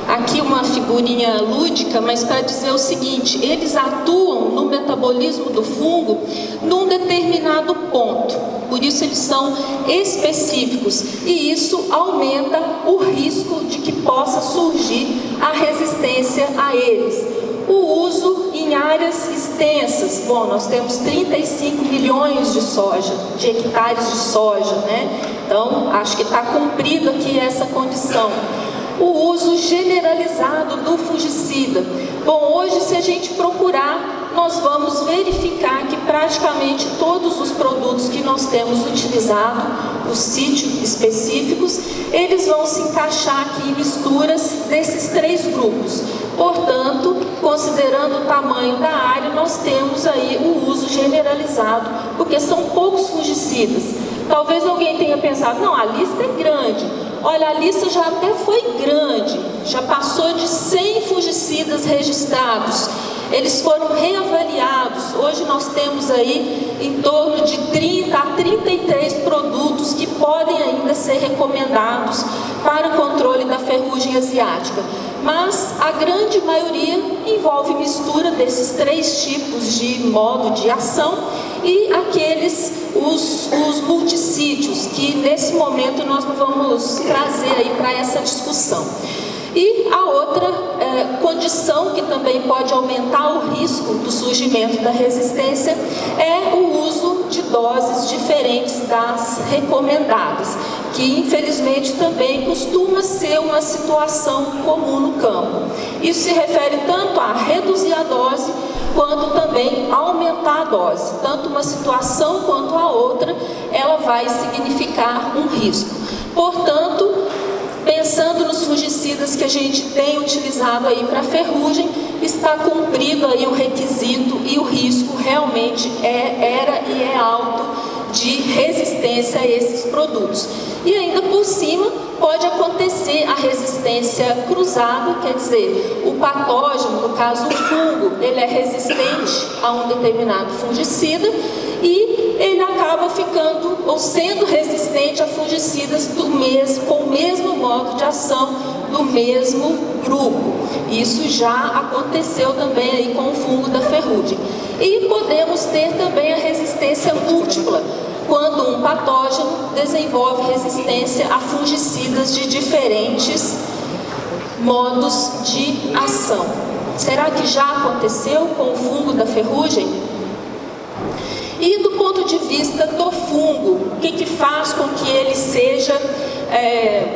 C: Aqui uma figurinha lúdica, mas para dizer o seguinte: eles atuam no metabolismo do fungo num determinado ponto, por isso eles são específicos, e isso aumenta o risco de que possa surgir a resistência a eles. O uso em áreas extensas. Bom, nós temos 35 milhões de hectares de soja, né? Então, acho que está cumprido aqui essa condição. O uso generalizado do fungicida. Bom, hoje, se a gente procurar, nós vamos verificar que praticamente todos os produtos que nós temos utilizado, os sítios específicos, eles vão se encaixar aqui em misturas desses três grupos. Portanto, considerando o tamanho da área, nós temos aí o uso generalizado, porque são poucos fungicidas. Talvez alguém tenha pensado, não, a lista é grande. Olha, a lista já até foi grande, já passou de 100 fungicidas registrados. Eles foram reavaliados. Hoje nós temos aí em torno de 30 a 33 produtos que podem ainda ser recomendados para o controle da ferrugem asiática. Mas a grande maioria envolve mistura desses três tipos de modo de ação e os multissítios, que nesse momento nós não vamos trazer aí para essa discussão. E a outra condição que também pode aumentar o risco do surgimento da resistência é o uso de doses diferentes das recomendadas, que infelizmente também costuma ser uma situação comum no campo. Isso se refere tanto a reduzir a dose, quanto também aumentar a dose. Tanto uma situação quanto a outra, ela vai significar um risco. Portanto, pensando nos fungicidas que a gente tem utilizado aí para ferrugem, está cumprido aí o requisito e o risco realmente era e é alto de resistência a esses produtos. E ainda por cima, pode acontecer a resistência cruzada, quer dizer, o patógeno, no caso o fungo, ele é resistente a um determinado fungicida e ele acaba ficando ou sendo resistente a fungicidas com o mesmo modo de ação do mesmo grupo. Isso já aconteceu também aí com o fungo da ferrugem. E podemos ter também a resistência múltipla, quando um patógeno desenvolve resistência a fungicidas de diferentes modos de ação. Será que já aconteceu com o fungo da ferrugem? E do ponto de vista do fungo, o que faz com que ele seja,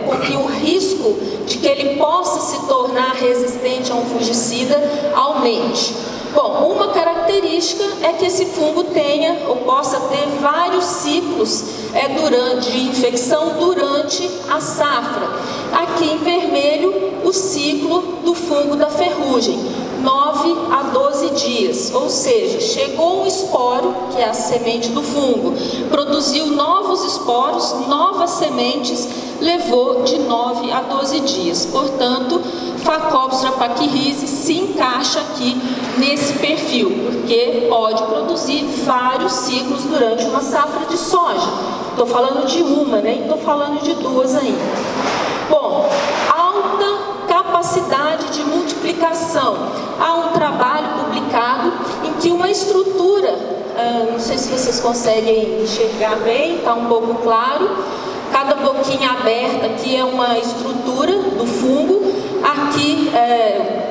C: com que o risco de que ele possa se tornar resistente a um fungicida aumente? Bom, uma característica é que esse fungo tenha ou possa ter vários ciclos de infecção durante a safra. Aqui em vermelho, o ciclo do fungo da ferrugem, 9 a 12 dias, ou seja, chegou um esporo, que é a semente do fungo, produziu novos esporos, novas sementes, levou de 9 a 12 dias. Portanto, Phacopsora pachyrhizis se encaixa aqui nesse perfil, porque pode produzir vários ciclos durante uma safra de soja. Estou falando de uma, nem estou falando de duas ainda. Bom, alta capacidade de multiplicação. Há um trabalho publicado em que uma estrutura, não sei se vocês conseguem enxergar bem, está um pouco claro, cada boquinha aberta aqui é uma estrutura do fungo, aqui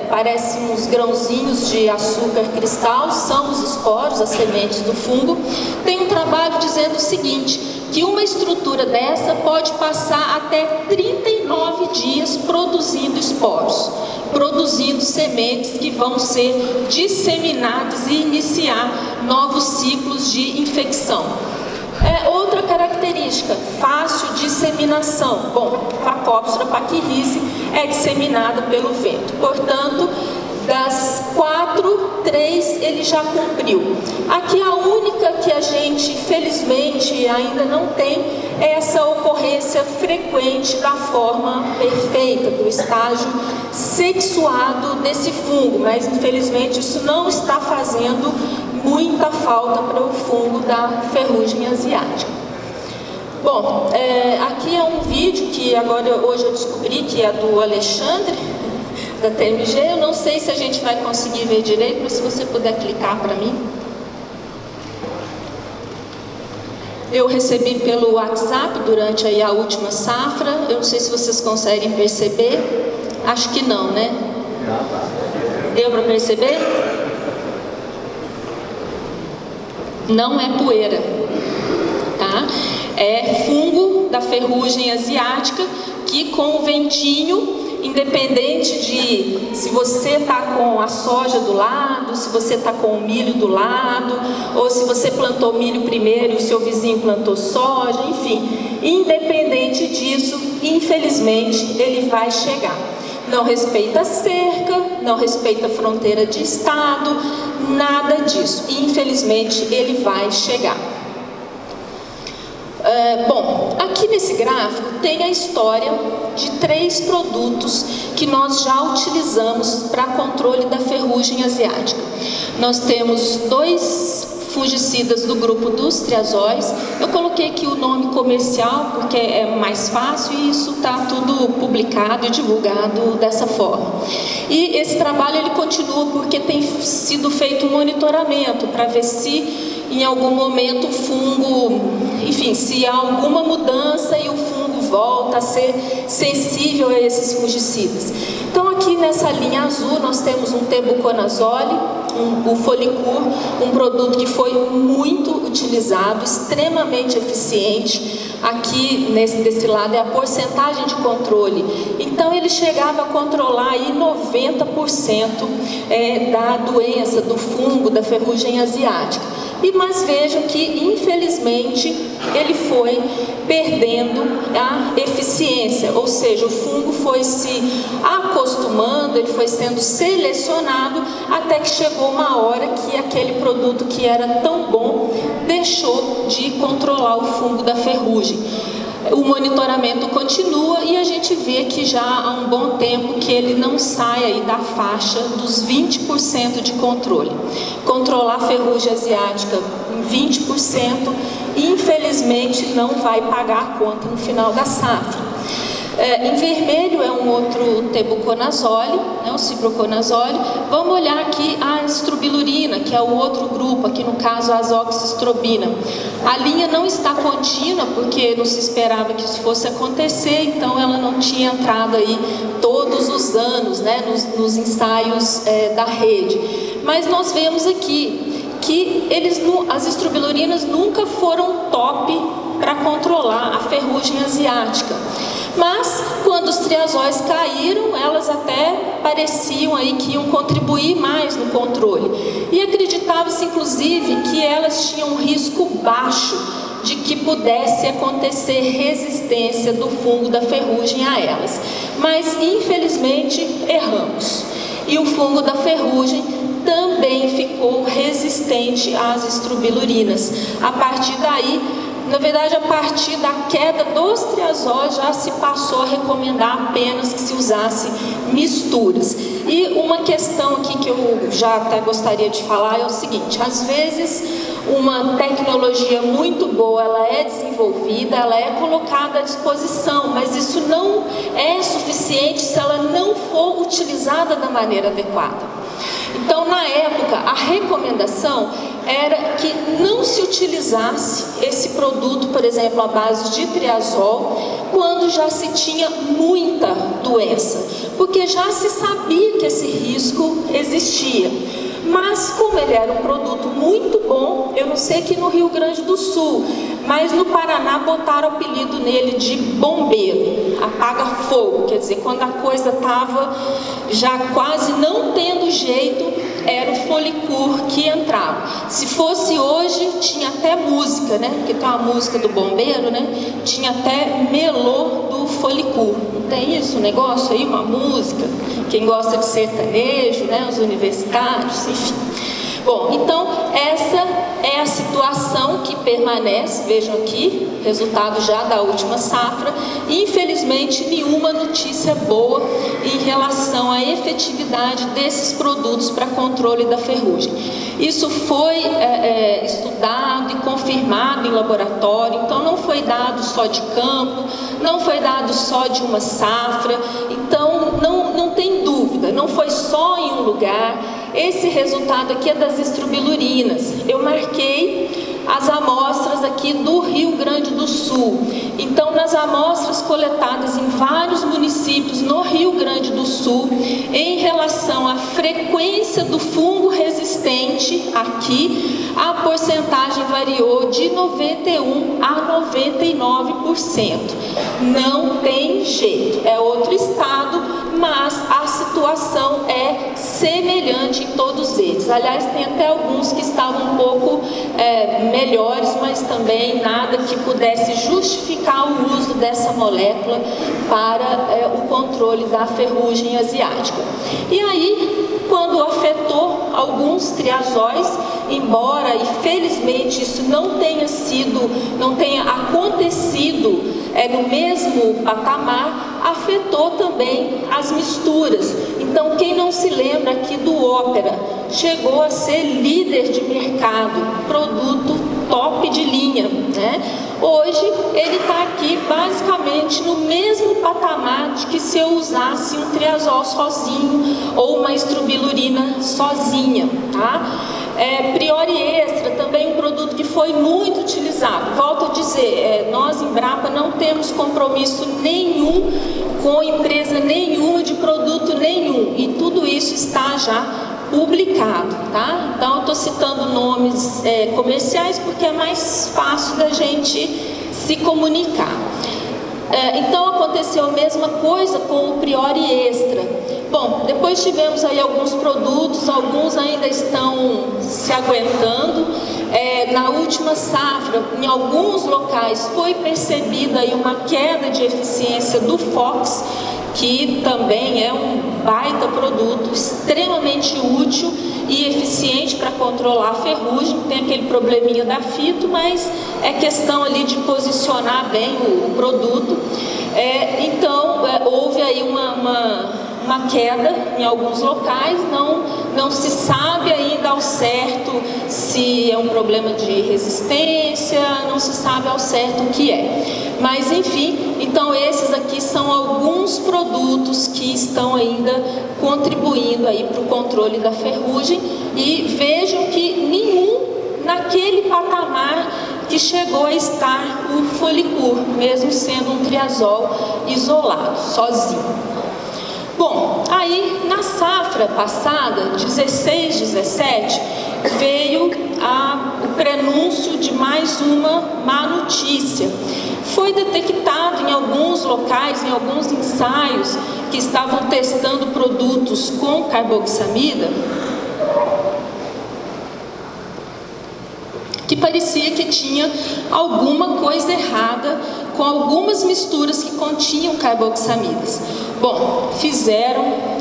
C: parecem uns grãozinhos de açúcar cristal, são os esporos, as sementes do fungo. Tem um trabalho dizendo o seguinte, que uma estrutura dessa pode passar até 39 dias produzindo esporos, produzindo sementes que vão ser disseminadas e iniciar novos ciclos de infecção. Outra característica, fácil disseminação. Bom, Phacopsora pachyrhizis é disseminada pelo vento, portanto, das 4, 3 ele já cumpriu. Aqui a única que a gente, felizmente, ainda não tem é essa ocorrência frequente da forma perfeita, do estágio sexuado desse fungo, mas infelizmente isso não está fazendo muita falta para o fungo da ferrugem asiática. Bom, aqui é um vídeo que hoje eu descobri que é do Alexandre, da TMG. Eu não sei se a gente vai conseguir ver direito, mas se você puder clicar para mim. Eu recebi pelo WhatsApp durante aí a última safra. Eu não sei se vocês conseguem perceber. Acho que não, né? Deu para perceber? Não é poeira, tá? É fungo da ferrugem asiática que com o ventinho, independente de se você está com a soja do lado, se você está com o milho do lado, ou se você plantou milho primeiro e o seu vizinho plantou soja, enfim, independente disso, infelizmente ele vai chegar. Não respeita a cerca, não respeita a fronteira de estado, nada disso. Infelizmente ele vai chegar. Bom, aqui nesse gráfico tem a história de 3 produtos que nós já utilizamos para controle da ferrugem asiática. Nós temos 2 fungicidas do grupo dos triazóis. Eu coloquei aqui o nome comercial porque é mais fácil e isso está tudo publicado e divulgado dessa forma. E esse trabalho ele continua porque tem sido feito um monitoramento para ver se em algum momento o fungo, enfim, se há alguma mudança e o fungo volta a ser sensível a esses fungicidas. Então aqui nessa linha azul nós temos um tebuconazole, o Folicur, um produto que foi muito utilizado, extremamente eficiente. Aqui desse lado é a porcentagem de controle. Então ele chegava a controlar aí 90% da doença, do fungo, da ferrugem asiática. Mas vejam que, infelizmente, ele foi perdendo a eficiência, ou seja, o fungo foi se acostumando, ele foi sendo selecionado, até que chegou uma hora que aquele produto que era tão bom deixou de controlar o fungo da ferrugem. O monitoramento continua e a gente vê que já há um bom tempo que ele não sai aí da faixa dos 20% de controle. Controlar a ferrugem asiática em 20%, infelizmente não vai pagar a conta no final da safra. Em vermelho é um outro tebuconazole, o ciproconazole. Vamos olhar aqui a estrobilurina, que é o outro grupo, aqui no caso a azoxystrobina. A linha não está contínua, porque não se esperava que isso fosse acontecer, então ela não tinha entrado aí todos os anos, nos ensaios da rede. Mas nós vemos aqui que as estrobilurinas nunca foram top para controlar a ferrugem asiática. Mas, quando os triazóis caíram, elas até pareciam aí que iam contribuir mais no controle. E acreditava-se, inclusive, que elas tinham um risco baixo de que pudesse acontecer resistência do fungo da ferrugem a elas. Mas, infelizmente, erramos. E o fungo da ferrugem também ficou resistente às estrobilurinas. A partir daí, na verdade, a partir da queda dos triazóis já se passou a recomendar apenas que se usasse misturas. E uma questão aqui que eu já até gostaria de falar é o seguinte: às vezes uma tecnologia muito boa, ela é desenvolvida, ela é colocada à disposição, mas isso não é suficiente se ela não for utilizada da maneira adequada. Então, na época, a recomendação era que não se utilizasse esse produto, por exemplo, à base de triazol, quando já se tinha muita doença, porque já se sabia que esse risco existia. Mas, como ele era um produto muito bom, eu não sei aqui no Rio Grande do Sul, mas no Paraná botaram o apelido nele de bombeiro, apaga-fogo, quer dizer, quando a coisa estava já quase não tendo jeito, era o Folicur que entrava. Se fosse hoje, tinha até música, porque tem uma música do bombeiro, tinha até melô do Folicur. Não tem isso, um negócio aí, uma música? Quem gosta de sertanejo, os universitários, enfim. Bom, então essa é a situação que permanece, vejam aqui, resultado já da última safra. Infelizmente, nenhuma notícia boa em relação à efetividade desses produtos para controle da ferrugem. Isso foi estudado e confirmado em laboratório, então não foi dado só de campo, não foi dado só de uma safra, então não tem dúvida, não foi só em um lugar. Esse resultado aqui é das estrobilurinas. Eu marquei as amostras aqui do Rio Grande do Sul. Então, nas amostras coletadas em vários municípios no Rio Grande do Sul, em relação à frequência do fungo resistente aqui, a porcentagem variou de 91% a 99%. Não tem jeito, é outro estado, mas a situação é semelhante em todos eles. Aliás, tem até alguns que estavam um pouco melhores, mas também nada que pudesse justificar o uso dessa molécula para o controle da ferrugem asiática. E aí, quando afetou alguns triazóis, embora e felizmente isso não tenha acontecido no mesmo patamar, afetou também as misturas. Então, quem não se lembra aqui do Ópera, chegou a ser líder de mercado, produto top de linha, Hoje, ele está aqui basicamente no mesmo patamar de que se eu usasse um triazol sozinho ou uma estrobilurina sozinha, Priori Extra, também um produto que foi muito utilizado. Volto a dizer, nós em Embrapa não temos compromisso nenhum com empresa nenhuma, de produto nenhum, e tudo isso está já publicado, Então eu estou citando nomes comerciais porque é mais fácil da gente se comunicar. Então aconteceu a mesma coisa com o Priori Extra. Bom, depois tivemos aí alguns produtos, alguns ainda estão se aguentando. Na última safra, em alguns locais, foi percebida aí uma queda de eficiência do Fox, que também é um baita produto, extremamente útil e eficiente para controlar a ferrugem. Tem aquele probleminha da fito, mas é questão ali de posicionar bem o produto. Então, houve aí uma queda em alguns locais, não se sabe ainda ao certo se é um problema de resistência, não se sabe ao certo o que é. Mas enfim, então esses aqui são alguns produtos que estão ainda contribuindo aí para o controle da ferrugem, e vejam que nenhum naquele patamar que chegou a estar o Folicur, mesmo sendo um triazol isolado, sozinho. Bom, aí na safra passada, 16, 17, veio o prenúncio de mais uma má notícia. Foi detectado em alguns locais, em alguns ensaios que estavam testando produtos com carboxamida, que parecia que tinha alguma coisa errada com algumas misturas que continham carboxamidas. Bom,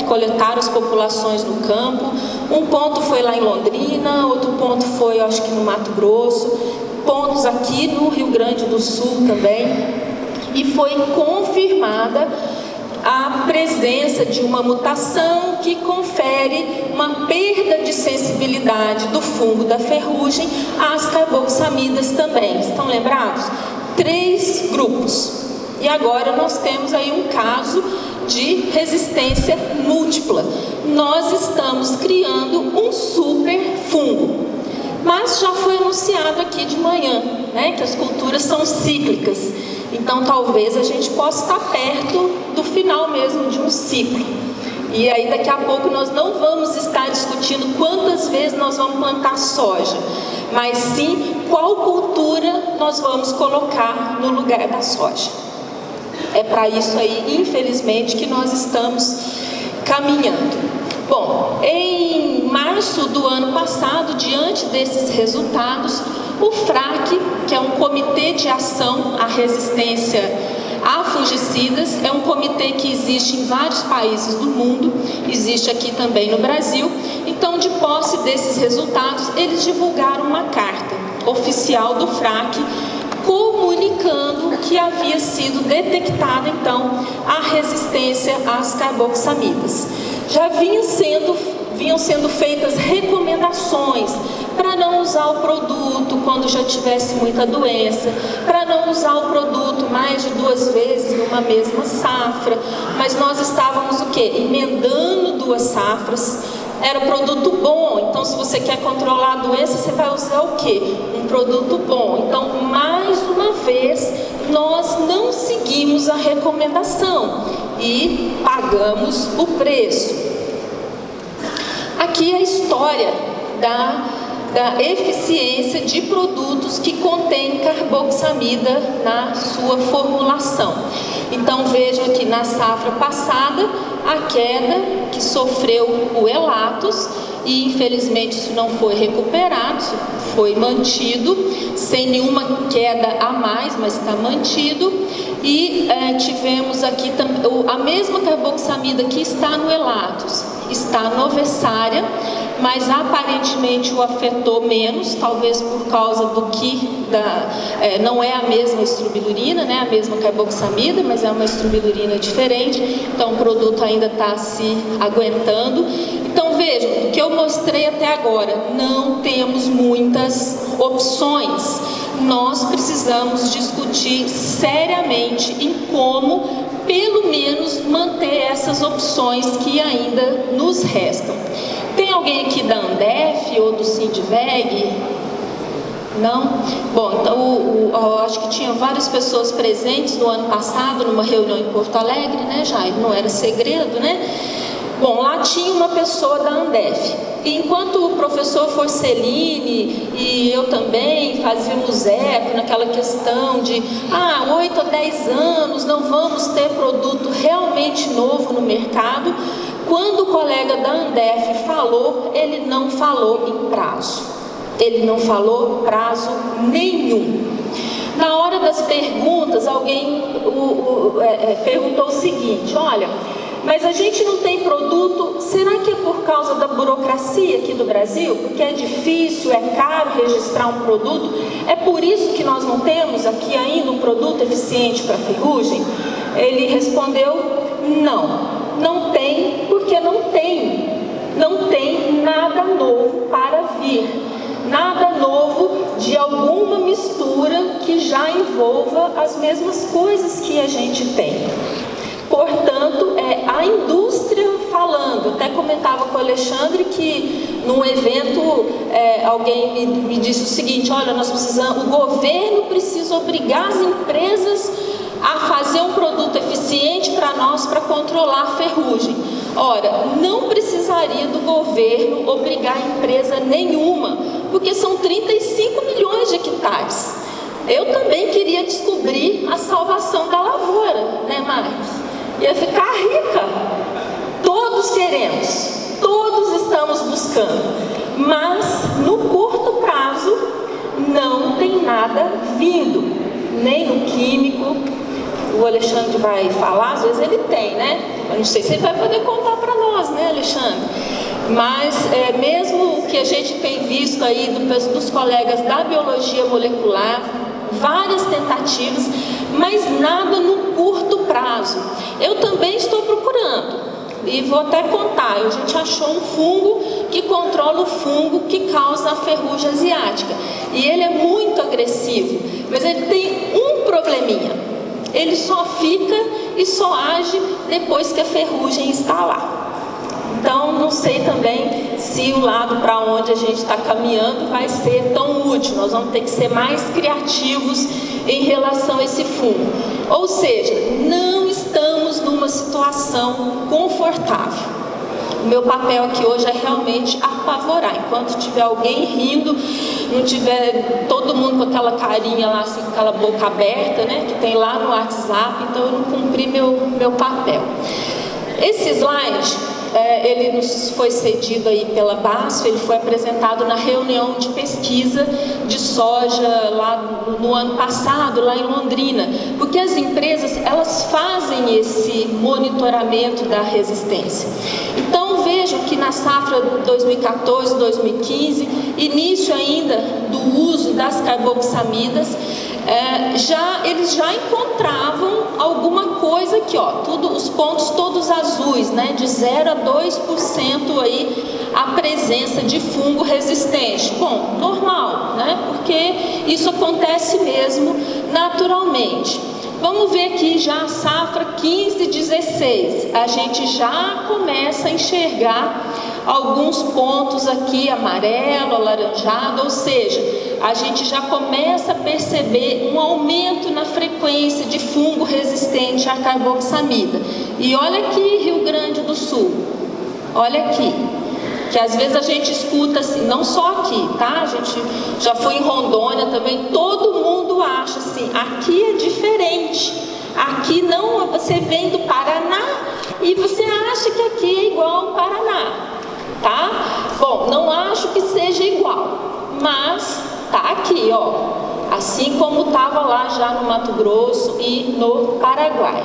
C: coletaram as populações no campo. Um ponto foi lá em Londrina, outro ponto foi, eu acho que no Mato Grosso, pontos aqui no Rio Grande do Sul também, e foi confirmada a presença de uma mutação que confere uma perda de sensibilidade do fungo da ferrugem às carboxamidas também. Estão lembrados? 3 grupos. E agora nós temos aí um caso de resistência múltipla. Nós estamos criando um super fungo. Mas já foi anunciado aqui de manhã, né, que as culturas são cíclicas. Então talvez a gente possa estar perto do final mesmo de um ciclo. E aí daqui a pouco nós não vamos estar discutindo quantas vezes nós vamos plantar soja, mas sim qual cultura nós vamos colocar no lugar da soja. É para isso aí, infelizmente, que nós estamos caminhando. Bom, em março do ano passado, diante desses resultados, o FRAC, que é um comitê de ação à resistência a fungicidas, é um comitê que existe em vários países do mundo, existe aqui também no Brasil. Então, de posse desses resultados, eles divulgaram uma carta oficial do FRAC, comunicando que havia sido detectada, então, a resistência às carboxamidas. Já vinham sendo feitas recomendações para não usar o produto quando já tivesse muita doença, para não usar o produto mais de 2 vezes numa mesma safra, mas nós estávamos o quê? Emendando 2 safras. Era produto bom, então se você quer controlar a doença, você vai usar o quê? Um produto bom. Então, mais uma vez, nós não seguimos a recomendação e pagamos o preço. Aqui é a história da eficiência de produtos que contêm carboxamida na sua formulação. Então vejam aqui na safra passada a queda que sofreu o Elatos, e infelizmente isso não foi recuperado, foi mantido, sem nenhuma queda a mais, mas está mantido. E tivemos aqui a mesma carboxamida que está no Elatos, está no Vessária, mas aparentemente o afetou menos, talvez por causa do que não é a mesma estrobilurina, né, a mesma carboxamida, mas é uma estrobilurina diferente, então o produto ainda está se aguentando. Então vejam, o que eu mostrei até agora, não temos muitas opções. Nós precisamos discutir seriamente em como, pelo menos, manter essas opções que ainda nos restam. Tem alguém aqui da Andef ou do Sindveg? Não? Bom, então eu acho que tinha várias pessoas presentes no ano passado, numa reunião em Porto Alegre, né, Jair? Não era segredo, né? Bom, lá tinha uma pessoa da Andef. E enquanto o professor Forcellini e eu também fazíamos eco naquela questão de 8 a 10 anos não vamos ter produto realmente novo no mercado, quando o colega da Andef falou, ele não falou em prazo. Ele não falou prazo nenhum. Na hora das perguntas, alguém perguntou o seguinte: olha, mas a gente não tem produto. Será que é por causa da burocracia aqui do Brasil? Porque é difícil, é caro registrar um produto? É por isso que nós não temos aqui ainda um produto eficiente para ferrugem? Ele respondeu: não tem, porque não tem nada novo para vir, nada novo de alguma mistura que já envolva as mesmas coisas que a gente tem. Portanto, é a indústria falando. Até comentava com o Alexandre que num evento alguém me disse o seguinte: olha, o governo precisa obrigar as empresas a fazer um produto eficiente para nós, para controlar a ferrugem. Ora, não precisaria do governo obrigar empresa nenhuma, porque são 35 milhões de hectares. Eu também queria descobrir a salvação da lavoura, né, Marcos? Ia ficar rica. Todos queremos, todos estamos buscando, mas no curto prazo não tem nada vindo, nem no químico. O Alexandre vai falar, às vezes ele tem, né? Eu não sei se ele vai poder contar para nós, né, Alexandre? Mas mesmo o que a gente tem visto aí dos colegas da biologia molecular, várias tentativas, mas nada no curto prazo. Eu também estou procurando, e vou até contar, a gente achou um fungo que controla o fungo que causa a ferrugem asiática. E ele é muito agressivo, mas ele tem um probleminha. Ele só fica e só age depois que a ferrugem está lá. Então, não sei também se o lado para onde a gente está caminhando vai ser tão útil. Nós vamos ter que ser mais criativos em relação a esse fungo. Ou seja, não estamos numa situação confortável. O meu papel aqui hoje é realmente apavorar. Enquanto tiver alguém rindo, não tiver todo mundo com aquela carinha lá, assim, com aquela boca aberta, né, que tem lá no WhatsApp, então eu não cumpri meu papel. Esse slide, ele nos foi cedido aí pela BASF, ele foi apresentado na reunião de pesquisa de soja lá no ano passado, lá em Londrina, porque as empresas, elas fazem esse monitoramento da resistência. Então, vejo que na safra 2014, 2015, início ainda do uso das carboxamidas, eles já encontravam alguma coisa aqui, ó, os pontos todos azuis, né, de 0 a 2% aí a presença de fungo resistente. Bom, normal, né, porque isso acontece mesmo naturalmente. Vamos ver aqui já a safra 15-16, a gente já começa a enxergar alguns pontos aqui amarelo, alaranjado, ou seja, a gente já começa a perceber um aumento na frequência de fungo resistente à carboxamida. E olha aqui Rio Grande do Sul, olha aqui, que às vezes a gente escuta assim, não só aqui, tá? A gente já foi em Rondônia também, todo mundo acha assim, aqui é diferente, aqui não, você vem do Paraná e você acha que aqui é igual ao Paraná, tá? Bom, não acho que seja igual, mas tá aqui, ó, assim como estava lá já no Mato Grosso e no Paraguai.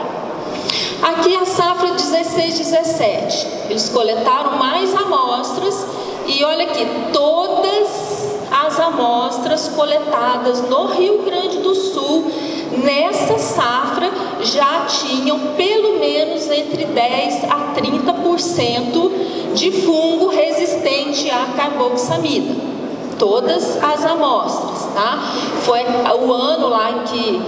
C: Aqui a safra 16-17, eles coletaram mais amostras e olha aqui, todas as amostras coletadas no Rio Grande do Sul nessa safra já tinham pelo menos entre 10 a 30% de fungo resistente à carboxamida. Todas as amostras, tá? Foi o ano lá em que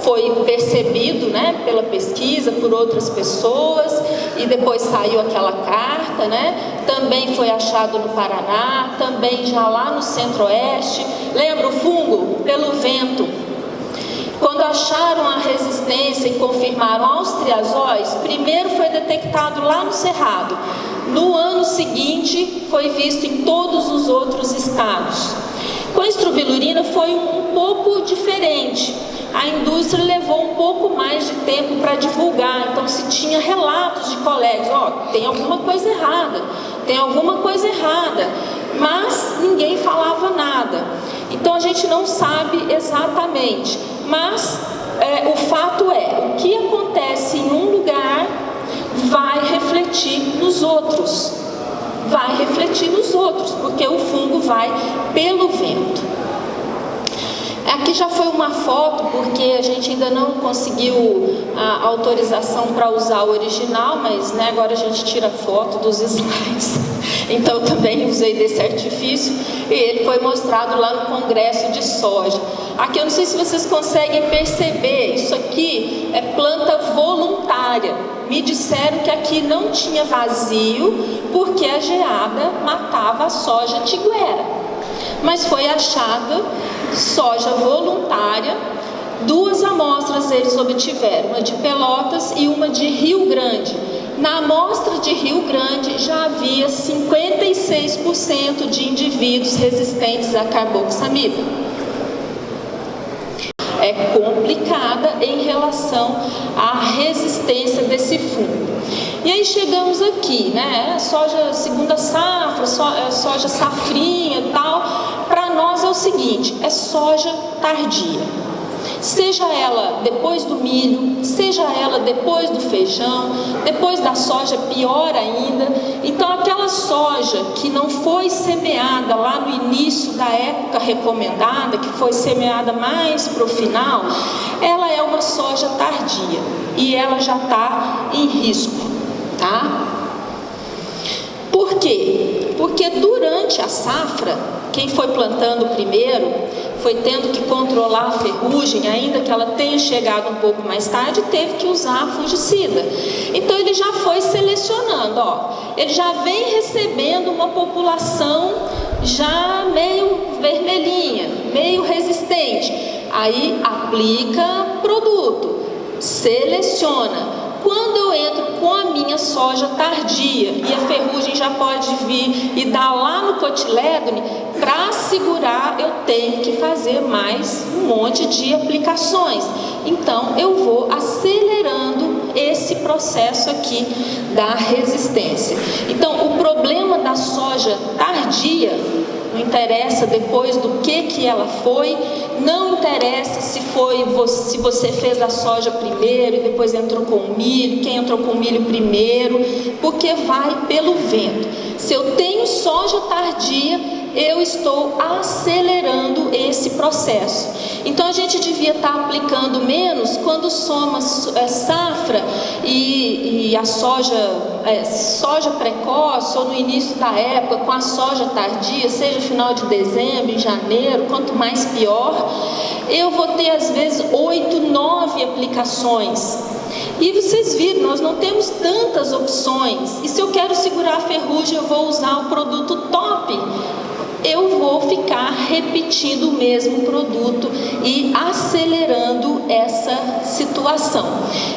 C: foi percebido, né, pela pesquisa, por outras pessoas, e depois saiu aquela carta, né? Também foi achado no Paraná, também já lá no Centro-Oeste. Lembra o fungo? Pelo vento. Quando acharam a resistência e confirmaram aos triazóis, primeiro foi detectado lá no Cerrado. No ano seguinte, foi visto em todos os outros estados. Com a estrobilurina foi um pouco diferente. A indústria levou um pouco mais de tempo para divulgar, então se tinha relatos de colegas, tem alguma coisa errada, mas ninguém falava nada. Então a gente não sabe exatamente, mas o fato é, o que acontece em um lugar vai refletir nos outros. Vai refletir nos outros, porque o fungo vai pelo vento. Aqui já foi uma foto, porque a gente ainda não conseguiu a autorização para usar o original, mas né, agora a gente tira foto dos slides. Então eu também usei desse artifício e ele foi mostrado lá no Congresso de Soja. Aqui eu não sei se vocês conseguem perceber, isso aqui é planta voluntária. Me disseram que aqui não tinha vazio porque a geada matava a soja tiguera. Mas foi achada soja voluntária, 2 amostras eles obtiveram, uma de Pelotas e uma de Rio Grande. Na amostra de Rio Grande já havia 56% de indivíduos resistentes à carboxamida. É complicada em relação à resistência desse fungo. E aí chegamos aqui, né? Soja segunda safra, soja safrinha e tal. Para nós é o seguinte, é soja tardia. Seja ela depois do milho, seja ela depois do feijão, depois da soja, pior ainda. Então aquela soja que não foi semeada lá no início da época recomendada, que foi semeada mais para o final, ela é uma soja tardia e ela já está em risco, tá? Por quê? Porque durante a safra, quem foi plantando primeiro foi tendo que controlar a ferrugem, ainda que ela tenha chegado um pouco mais tarde, teve que usar fungicida. Então ele já foi selecionando, ó, ele já vem recebendo uma população já meio vermelhinha, meio resistente. Aí aplica produto, seleciona. Quando eu entro com a minha soja tardia e a ferrugem já pode vir e dar lá no cotilédone, para segurar eu tenho que fazer mais um monte de aplicações. Então eu vou acelerando esse processo aqui da resistência. Então o problema da soja tardia, não interessa depois do que ela foi, não interessa se você fez a soja primeiro e depois entrou com o milho, quem entrou com o milho primeiro, porque vai pelo vento. Se eu tenho soja tardia, eu estou acelerando esse processo. Então a gente devia estar aplicando menos quando soma safra e a soja precoce ou no início da época com a soja tardia, seja final de dezembro, em janeiro, quanto mais pior, eu vou ter às vezes 8, 9 aplicações. E vocês viram, nós não temos tantas opções. E se eu quero segurar a ferrugem, eu vou usar o produto top. Eu vou ficar repetindo o mesmo produto e acelerando essa situação.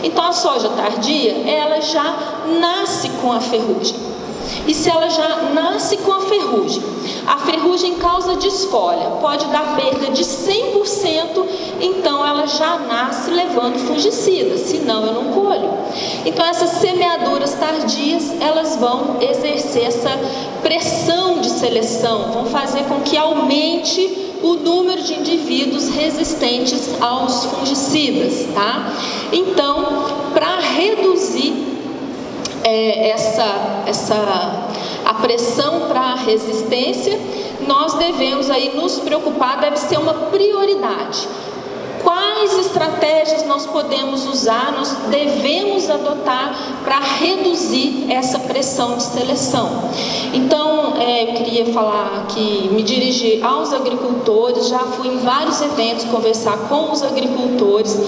C: Então a soja tardia, ela já nasce com a ferrugem. E se ela já nasce com a ferrugem causa desfolha, pode dar perda de 100%, então ela já nasce levando fungicida, senão eu não colho. Então essas semeaduras tardias, elas vão exercer essa pressão de seleção, vão fazer com que aumente o número de indivíduos resistentes aos fungicidas, tá? Então, para reduzir a pressão para a resistência, nós devemos aí nos preocupar, deve ser uma prioridade. Quais estratégias nós podemos usar, nós devemos adotar para reduzir essa pressão de seleção? Então, eu queria falar aqui, me dirigir aos agricultores, já fui em vários eventos conversar com os agricultores.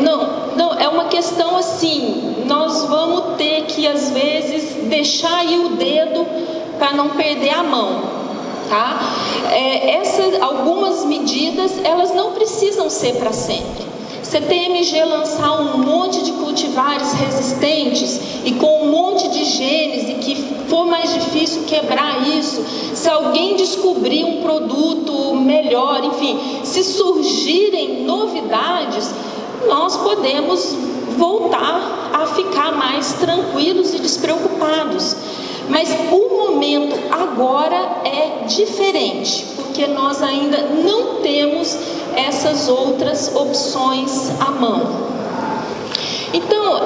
C: Não, é uma questão assim, nós vamos ter que às vezes deixar aí o dedo para não perder a mão. Tá? Algumas medidas, elas não precisam ser para sempre. CTMG lançar um monte de cultivares resistentes e com um monte de genes e que for mais difícil quebrar isso, se alguém descobrir um produto melhor, enfim, se surgirem novidades, nós podemos voltar a ficar mais tranquilos e despreocupados. Mas o momento agora é diferente, porque nós ainda não temos essas outras opções à mão. Então,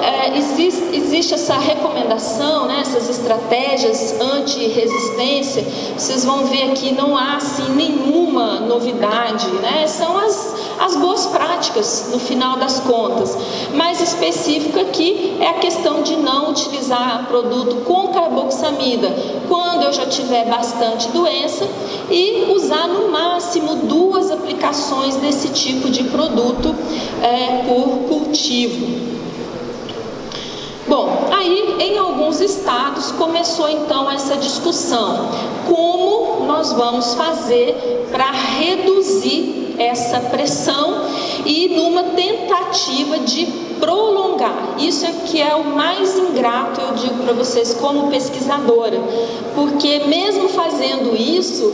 C: existe essa recomendação, né, essas estratégias anti-resistência. Vocês vão ver aqui, não há assim nenhuma novidade, né? São as boas práticas no final das contas. Mais específico aqui é a questão de não utilizar produto com carboxamida quando eu já tiver bastante doença e usar no máximo 2 aplicações desse tipo de produto por cultivo. Bom, aí em alguns estados começou então essa discussão. Como nós vamos fazer para reduzir essa pressão e numa tentativa de prolongar? Isso é que é o mais ingrato, eu digo para vocês como pesquisadora, porque mesmo fazendo isso,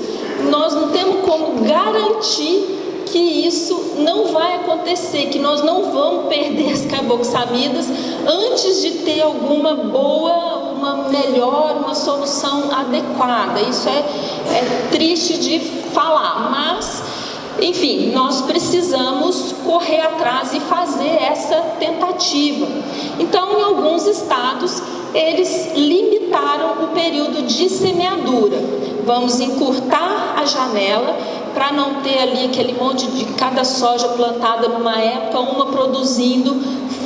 C: nós não temos como garantir que isso não vai acontecer, que nós não vamos perder as carboxamidas antes de ter alguma boa, uma melhor, uma solução adequada. Isso é triste de falar, mas, enfim, nós precisamos correr atrás e fazer essa tentativa. Então, em alguns estados, eles limitaram o período de semeadura. Vamos encurtar a janela para não ter ali aquele monte de cada soja plantada numa época, uma produzindo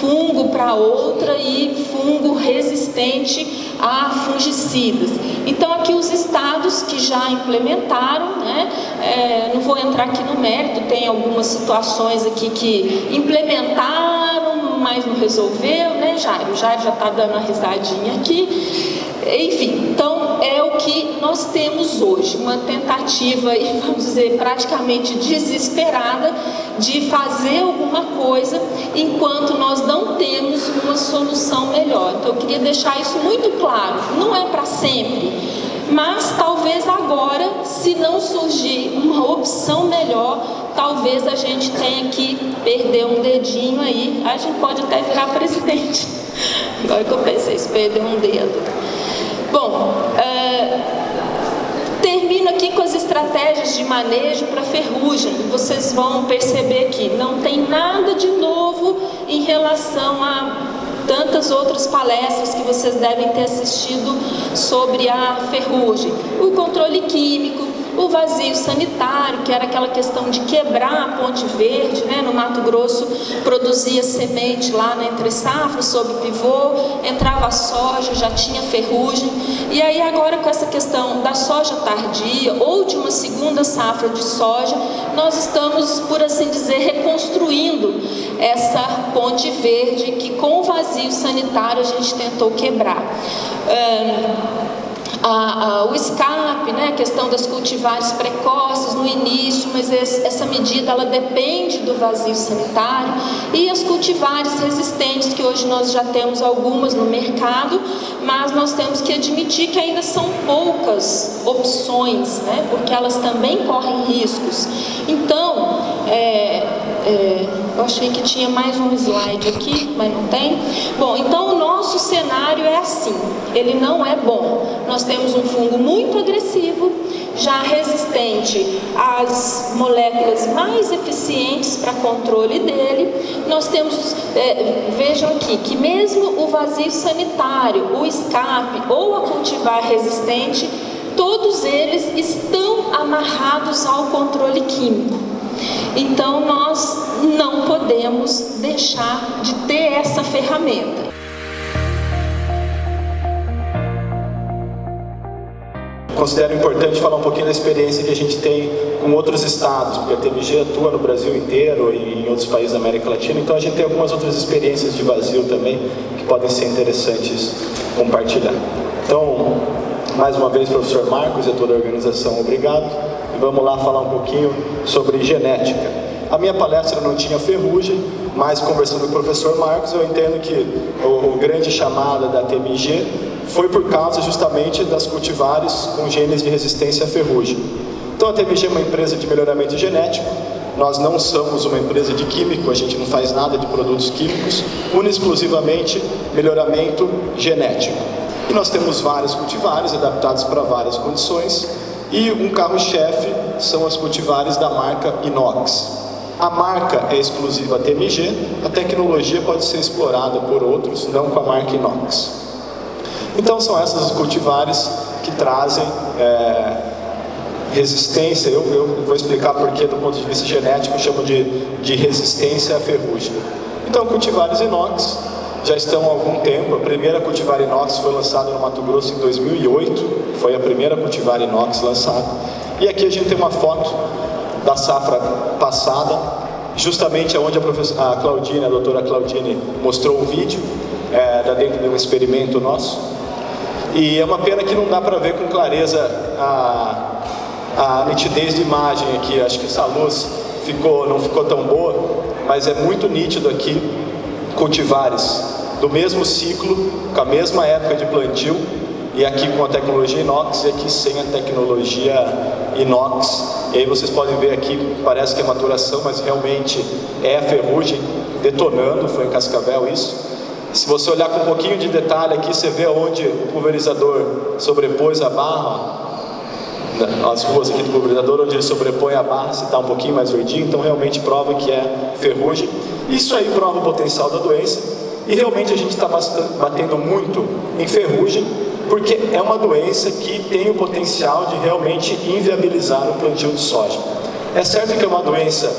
C: fungo para outra e fungo resistente a fungicidas. Então aqui os estados que já implementaram, né, não vou entrar aqui no mérito, tem algumas situações aqui que implementaram, mas não resolveu, né, Jairo? O Jairo já está dando uma risadinha aqui. Enfim, então é o que nós temos hoje, uma tentativa, vamos dizer, praticamente desesperada de fazer alguma coisa enquanto nós não temos uma solução melhor. Então eu queria deixar isso muito claro, não é para sempre, mas talvez agora, se não surgir uma opção melhor, talvez a gente tenha que perder um dedinho aí, a gente pode até virar presidente. Agora que eu pensei, se perder um dedo. Bom, termino aqui com as estratégias de manejo para ferrugem. Vocês vão perceber que não tem nada de novo em relação a tantas outras palestras que vocês devem ter assistido sobre a ferrugem. O controle químico, o vazio sanitário, que era aquela questão de quebrar a ponte verde, né? No Mato Grosso produzia semente lá na entre safra, sob pivô, entrava a soja, já tinha ferrugem. E aí agora com essa questão da soja tardia ou de uma segunda safra de soja, nós estamos, por assim dizer, reconstruindo essa ponte verde que com o vazio sanitário a gente tentou quebrar. O escape, né, a questão das cultivares precoces no início, mas essa medida ela depende do vazio sanitário, e as cultivares resistentes, que hoje nós já temos algumas no mercado, mas nós temos que admitir que ainda são poucas opções, né, porque elas também correm riscos. Então, eu achei que tinha mais um slide aqui, mas não tem. Bom, então o nosso cenário é assim, ele não é bom. Nós temos um fungo muito agressivo, já resistente às moléculas mais eficientes para controle dele. Nós temos, vejam aqui, que mesmo o vazio sanitário, o escape ou a cultivar resistente, todos eles estão amarrados ao controle químico. Então nós não podemos deixar de ter essa ferramenta.
D: Considero importante falar um pouquinho da experiência que a gente tem com outros estados, porque a TMG atua no Brasil inteiro e em outros países da América Latina, então a gente tem algumas outras experiências de vazio também que podem ser interessantes compartilhar. Então, mais uma vez, professor Marcos e toda a organização, obrigado. E vamos lá falar um pouquinho sobre genética. A minha palestra não tinha ferrugem, mas conversando com o professor Marcos, eu entendo que o grande chamada da TMG foi por causa justamente das cultivares com genes de resistência à ferrugem. Então a TMG é uma empresa de melhoramento genético, nós não somos uma empresa de químico, a gente não faz nada de produtos químicos, exclusivamente melhoramento genético. E nós temos vários cultivares adaptados para várias condições, e um carro-chefe são as cultivares da marca Inox. A marca é exclusiva TMG, a tecnologia pode ser explorada por outros, não com a marca inox. Então são essas os cultivares que trazem resistência. Eu vou explicar porque do ponto de vista genético chamo de resistência à ferrugem. Então cultivares inox já estão há algum tempo. A primeira cultivar inox foi lançada no Mato Grosso em 2008, foi a primeira cultivar inox lançada. E aqui a gente tem uma foto da safra passada, justamente onde a Claudine, a doutora Claudine, mostrou um vídeo dentro de um experimento nosso. E é uma pena que não dá para ver com clareza a nitidez de imagem aqui. Acho que essa luz não ficou tão boa, mas é muito nítido aqui cultivares do mesmo ciclo, com a mesma época de plantio, e aqui com a tecnologia inox e aqui sem a tecnologia inox. E aí vocês podem ver aqui, parece que é maturação, mas realmente é a ferrugem detonando, foi em Cascavel isso. Se você olhar com um pouquinho de detalhe aqui, você vê onde o pulverizador sobrepôs a barra, as ruas aqui do pulverizador, onde ele sobrepõe a barra, se está um pouquinho mais verdinho, então realmente prova que é ferrugem. Isso aí prova o potencial da doença, e realmente a gente está batendo muito em ferrugem, porque é uma doença que tem o potencial de realmente inviabilizar o plantio de soja. É certo que é uma doença,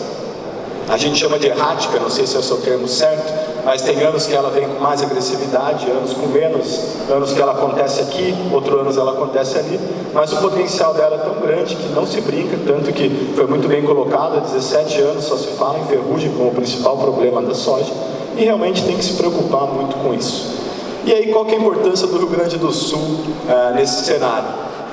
D: a gente chama de errática, não sei se é o seu termo certo, mas tem anos que ela vem com mais agressividade, anos com menos, anos que ela acontece aqui, outros anos ela acontece ali, mas o potencial dela é tão grande que não se brinca, tanto que foi muito bem colocado, há 17 anos só se fala em ferrugem como o principal problema da soja, e realmente tem que se preocupar muito com isso. E aí, qual que é a importância do Rio Grande do Sul nesse cenário?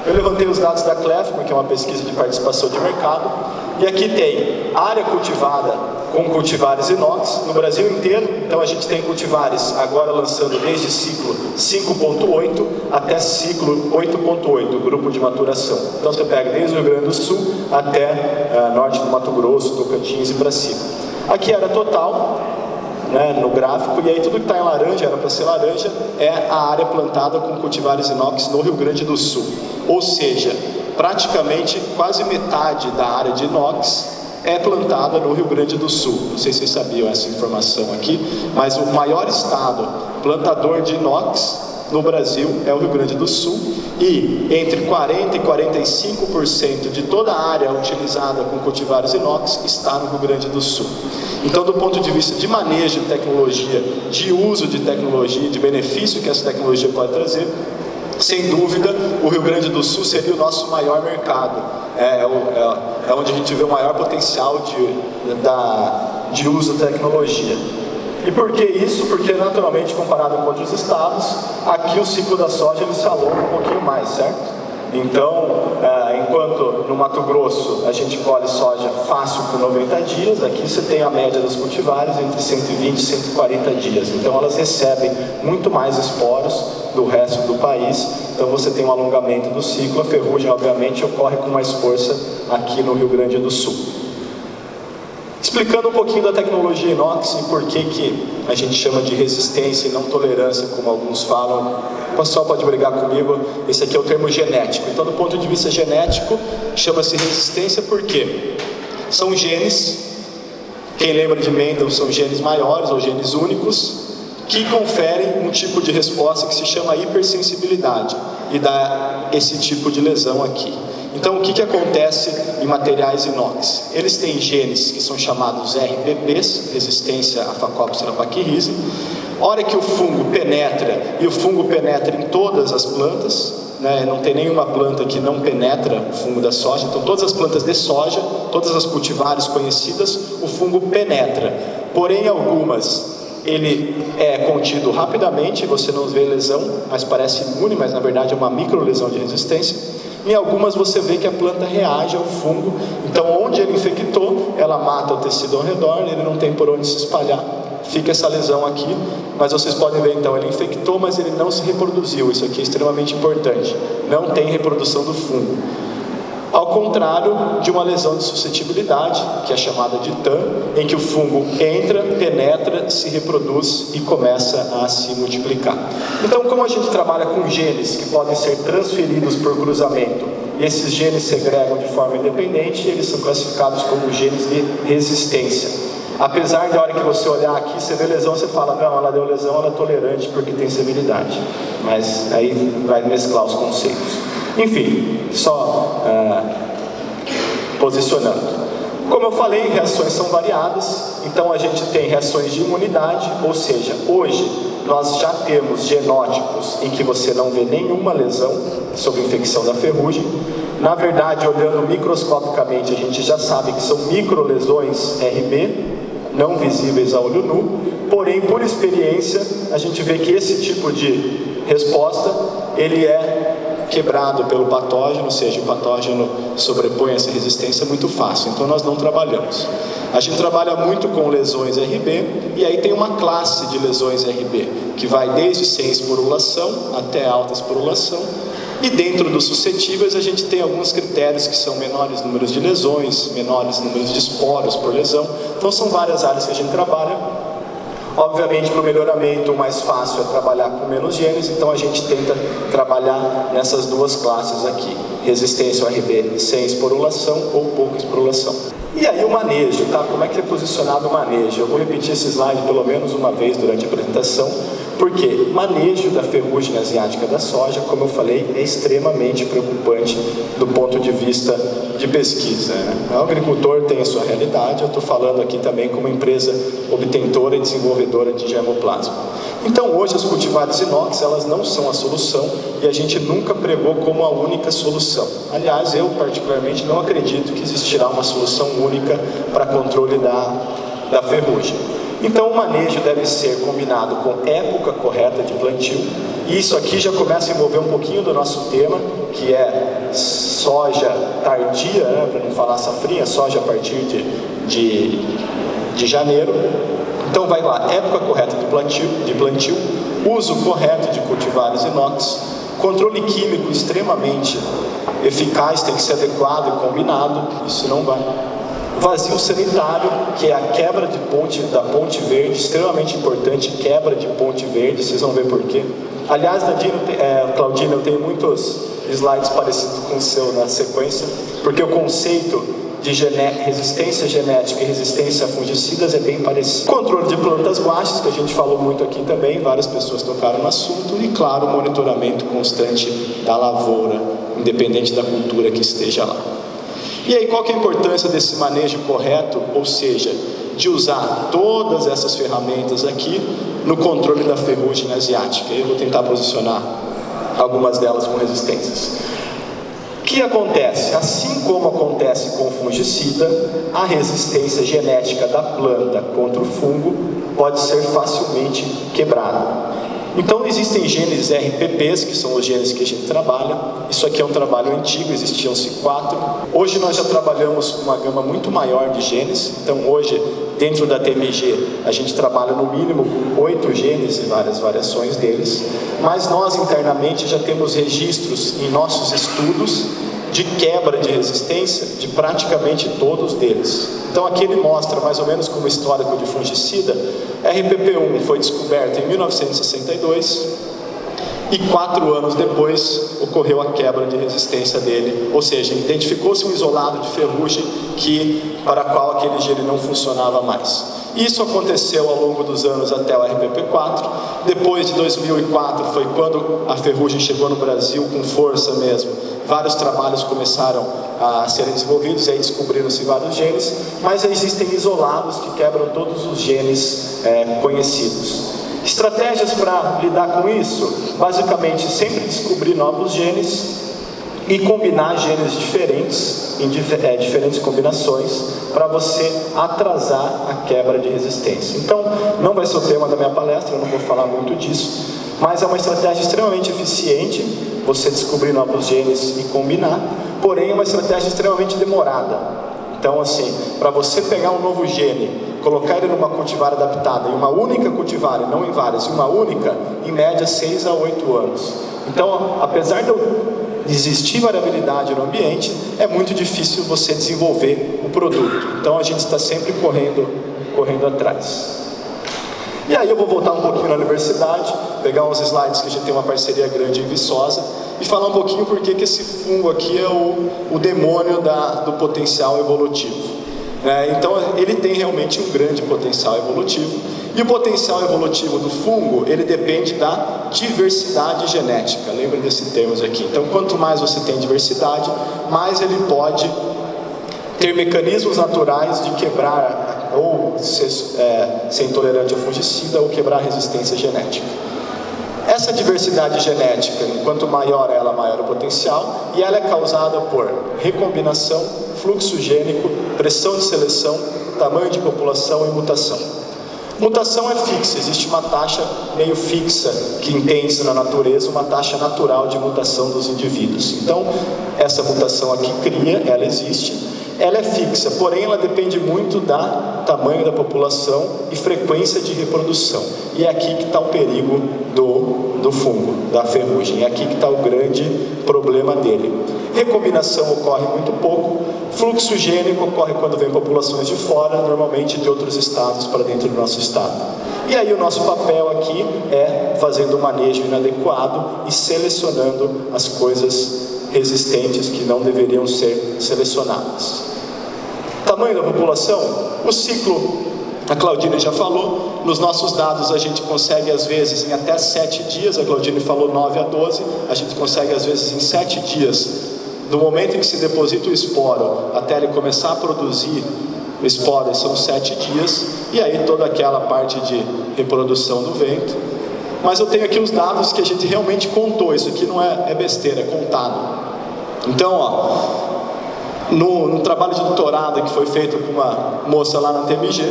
D: Eu levantei os dados da CLEFMA, que é uma pesquisa de participação de mercado, e aqui tem área cultivada com cultivares inox no Brasil inteiro. Então a gente tem cultivares agora lançando desde ciclo 5.8 até ciclo 8.8, o grupo de maturação. Então você pega desde o Rio Grande do Sul até norte do Mato Grosso, Tocantins e para cima. Aqui era total, no gráfico, e aí tudo que está em laranja, era para ser laranja, é a área plantada com cultivares inox no Rio Grande do Sul. Ou seja, praticamente quase metade da área de inox é plantada no Rio Grande do Sul. Não sei se vocês sabiam essa informação aqui, mas o maior estado plantador de inox no Brasil é o Rio Grande do Sul, e entre 40% e 45% de toda a área utilizada com cultivares inox está no Rio Grande do Sul. Então, do ponto de vista de manejo de tecnologia, de uso de tecnologia, de benefício que essa tecnologia pode trazer, sem dúvida, o Rio Grande do Sul seria o nosso maior mercado. É onde a gente vê o maior potencial de uso da tecnologia. E por que isso? Porque naturalmente, comparado com outros estados, aqui o ciclo da soja ele se alonga um pouquinho mais, certo? Então, enquanto no Mato Grosso a gente colhe soja fácil por 90 dias, aqui você tem a média dos cultivares entre 120 e 140 dias. Então elas recebem muito mais esporos do resto do país, então você tem um alongamento do ciclo. A ferrugem obviamente ocorre com mais força aqui no Rio Grande do Sul. Explicando um pouquinho da tecnologia inox e por que a gente chama de resistência e não tolerância, como alguns falam. O pessoal pode brigar comigo, esse aqui é o termo genético. Então, do ponto de vista genético, chama-se resistência porque são genes, quem lembra de Mendel, são genes maiores ou genes únicos, que conferem um tipo de resposta que se chama hipersensibilidade e dá esse tipo de lesão aqui. Então, o que acontece em materiais inox? Eles têm genes que são chamados RPPs, resistência à Phacopsora pachyrhizae. A hora que o fungo penetra, e o fungo penetra em todas as plantas, não tem nenhuma planta que não penetra o fungo da soja, então todas as plantas de soja, todas as cultivares conhecidas, o fungo penetra. Porém, algumas ele é contido rapidamente, você não vê lesão, mas parece imune, mas na verdade é uma microlesão de resistência. Em algumas você vê que a planta reage ao fungo, então onde ele infectou, ela mata o tecido ao redor, ele não tem por onde se espalhar, fica essa lesão aqui, mas vocês podem ver então, ele infectou, mas ele não se reproduziu, isso aqui é extremamente importante, não tem reprodução do fungo. Ao contrário de uma lesão de suscetibilidade, que é chamada de TAM, em que o fungo entra, penetra, se reproduz e começa a se multiplicar. Então, como a gente trabalha com genes que podem ser transferidos por cruzamento e esses genes segregam de forma independente e eles são classificados como genes de resistência. Apesar de a hora que você olhar aqui, você vê lesão, você fala, não, ela deu lesão, ela é tolerante porque tem severidade. Mas aí vai mesclar os conceitos. Enfim, só posicionando. Como eu falei, reações são variadas, então a gente tem reações de imunidade, ou seja, hoje nós já temos genótipos em que você não vê nenhuma lesão sobre infecção da ferrugem. Na verdade, olhando microscopicamente, a gente já sabe que são microlesões RB, não visíveis a olho nu, porém, por experiência, a gente vê que esse tipo de resposta, ele é quebrado pelo patógeno, ou seja, o patógeno sobrepõe essa resistência muito fácil, então nós não trabalhamos. A gente trabalha muito com lesões RB, e aí tem uma classe de lesões RB, que vai desde sem esporulação até alta esporulação, e dentro dos suscetíveis a gente tem alguns critérios que são menores números de lesões, menores números de esporos por lesão, então são várias áreas que a gente trabalha. Obviamente, para o melhoramento, o mais fácil é trabalhar com menos genes, então a gente tenta trabalhar nessas duas classes aqui, resistência ao RB sem esporulação ou pouca esporulação. E aí o manejo, tá? Como é que é posicionado o manejo? Eu vou repetir esse slide pelo menos uma vez durante a apresentação, porque manejo da ferrugem asiática da soja, como eu falei, é extremamente preocupante do ponto de vista de pesquisa, né? O agricultor tem a sua realidade, eu estou falando aqui também como empresa obtentora e desenvolvedora de germoplasma. Então hoje as cultivares inox, elas não são a solução e a gente nunca pregou como a única solução. Aliás, eu particularmente não acredito que existirá uma solução única para controle da ferrugem. Então o manejo deve ser combinado com época correta de plantio, e isso aqui já começa a envolver um pouquinho do nosso tema, que é soja tardia, né, para não falar safrinha, soja a partir de janeiro. Então vai lá, época correta de plantio, uso correto de cultivares inox, controle químico extremamente eficaz, tem que ser adequado e combinado, isso não vai. Vazio sanitário, que é a quebra de da ponte verde, extremamente importante, quebra de ponte verde, vocês vão ver por quê. Aliás, Claudina, eu tenho muitos slides parecidos com o seu na sequência, porque o conceito de resistência genética e resistência a fungicidas é bem parecido. Controle de plantas guaches, que a gente falou muito aqui também, várias pessoas tocaram no assunto, e claro, o monitoramento constante da lavoura, independente da cultura que esteja lá. E aí, qual que é a importância desse manejo correto, ou seja, de usar todas essas ferramentas aqui no controle da ferrugem asiática? Eu vou tentar posicionar algumas delas com resistências. O que acontece? Assim como acontece com o fungicida, a resistência genética da planta contra o fungo pode ser facilmente quebrada. Então existem genes RPPs, que são os genes que a gente trabalha. Isso aqui é um trabalho antigo, existiam-se 4. Hoje nós já trabalhamos com uma gama muito maior de genes. Então hoje, dentro da TMG, a gente trabalha no mínimo com 8 genes e várias variações deles. Mas nós internamente já temos registros em nossos estudos de quebra de resistência de praticamente todos deles. Então aqui ele mostra mais ou menos como histórico de fungicida. RPP1 foi descoberto em 1962 e 4 anos depois ocorreu a quebra de resistência dele, ou seja, identificou-se um isolado de ferrugem para a qual aquele gene não funcionava mais. Isso aconteceu ao longo dos anos até o RPP4. Depois de 2004 foi quando a ferrugem chegou no Brasil com força mesmo. Vários trabalhos começaram a serem desenvolvidos e aí descobriram-se vários genes, mas existem isolados que quebram todos os genes conhecidos. Estratégias para lidar com isso? Basicamente, sempre descobrir novos genes e combinar genes diferentes, em diferentes combinações, para você atrasar a quebra de resistência. Então, não vai ser o tema da minha palestra, eu não vou falar muito disso, mas é uma estratégia extremamente eficiente, você descobrir novos genes e combinar, porém é uma estratégia extremamente demorada. Então, assim, para você pegar um novo gene, colocar ele numa cultivar adaptada, em uma única cultivar, não em várias, em uma única, em média 6 a 8 anos. Então, apesar de existir variabilidade no ambiente, é muito difícil você desenvolver o produto. Então, a gente está sempre correndo atrás. E aí eu vou voltar um pouquinho na universidade, pegar uns slides que a gente tem uma parceria grande em Viçosa, e falar um pouquinho por que esse fungo aqui é o demônio do potencial evolutivo. Então ele tem realmente um grande potencial evolutivo, e o potencial evolutivo do fungo, ele depende da diversidade genética. Lembrem desse termo aqui. Então quanto mais você tem diversidade, mais ele pode ter mecanismos naturais de quebrar ou ser intolerante ao fungicida ou quebrar a resistência genética. Essa diversidade genética, quanto maior ela, maior o potencial, e ela é causada por recombinação, fluxo gênico, pressão de seleção, tamanho de população e mutação. Mutação é fixa, existe uma taxa meio fixa que entende-se na natureza, uma taxa natural de mutação dos indivíduos. Então, essa mutação aqui ela existe, ela é fixa, porém ela depende muito do tamanho da população e frequência de reprodução. E é aqui que está o perigo do fungo, da ferrugem. É aqui que está o grande problema dele. Recombinação ocorre muito pouco. Fluxo gênico ocorre quando vem populações de fora, normalmente de outros estados para dentro do nosso estado. E aí o nosso papel aqui é fazendo um manejo inadequado e selecionando as coisas resistentes que não deveriam ser selecionadas. Tamanho da população, o ciclo, a Claudine já falou, nos nossos dados a gente consegue às vezes em até 7 dias, a Claudine falou 9 a 12, a gente consegue às vezes em 7 dias, do momento em que se deposita o esporo até ele começar a produzir esporas são 7 dias, e aí toda aquela parte de reprodução do vento. Mas eu tenho aqui os dados que a gente realmente contou, isso aqui não é besteira, é contado. Então, no trabalho de doutorado que foi feito com uma moça lá na TMG,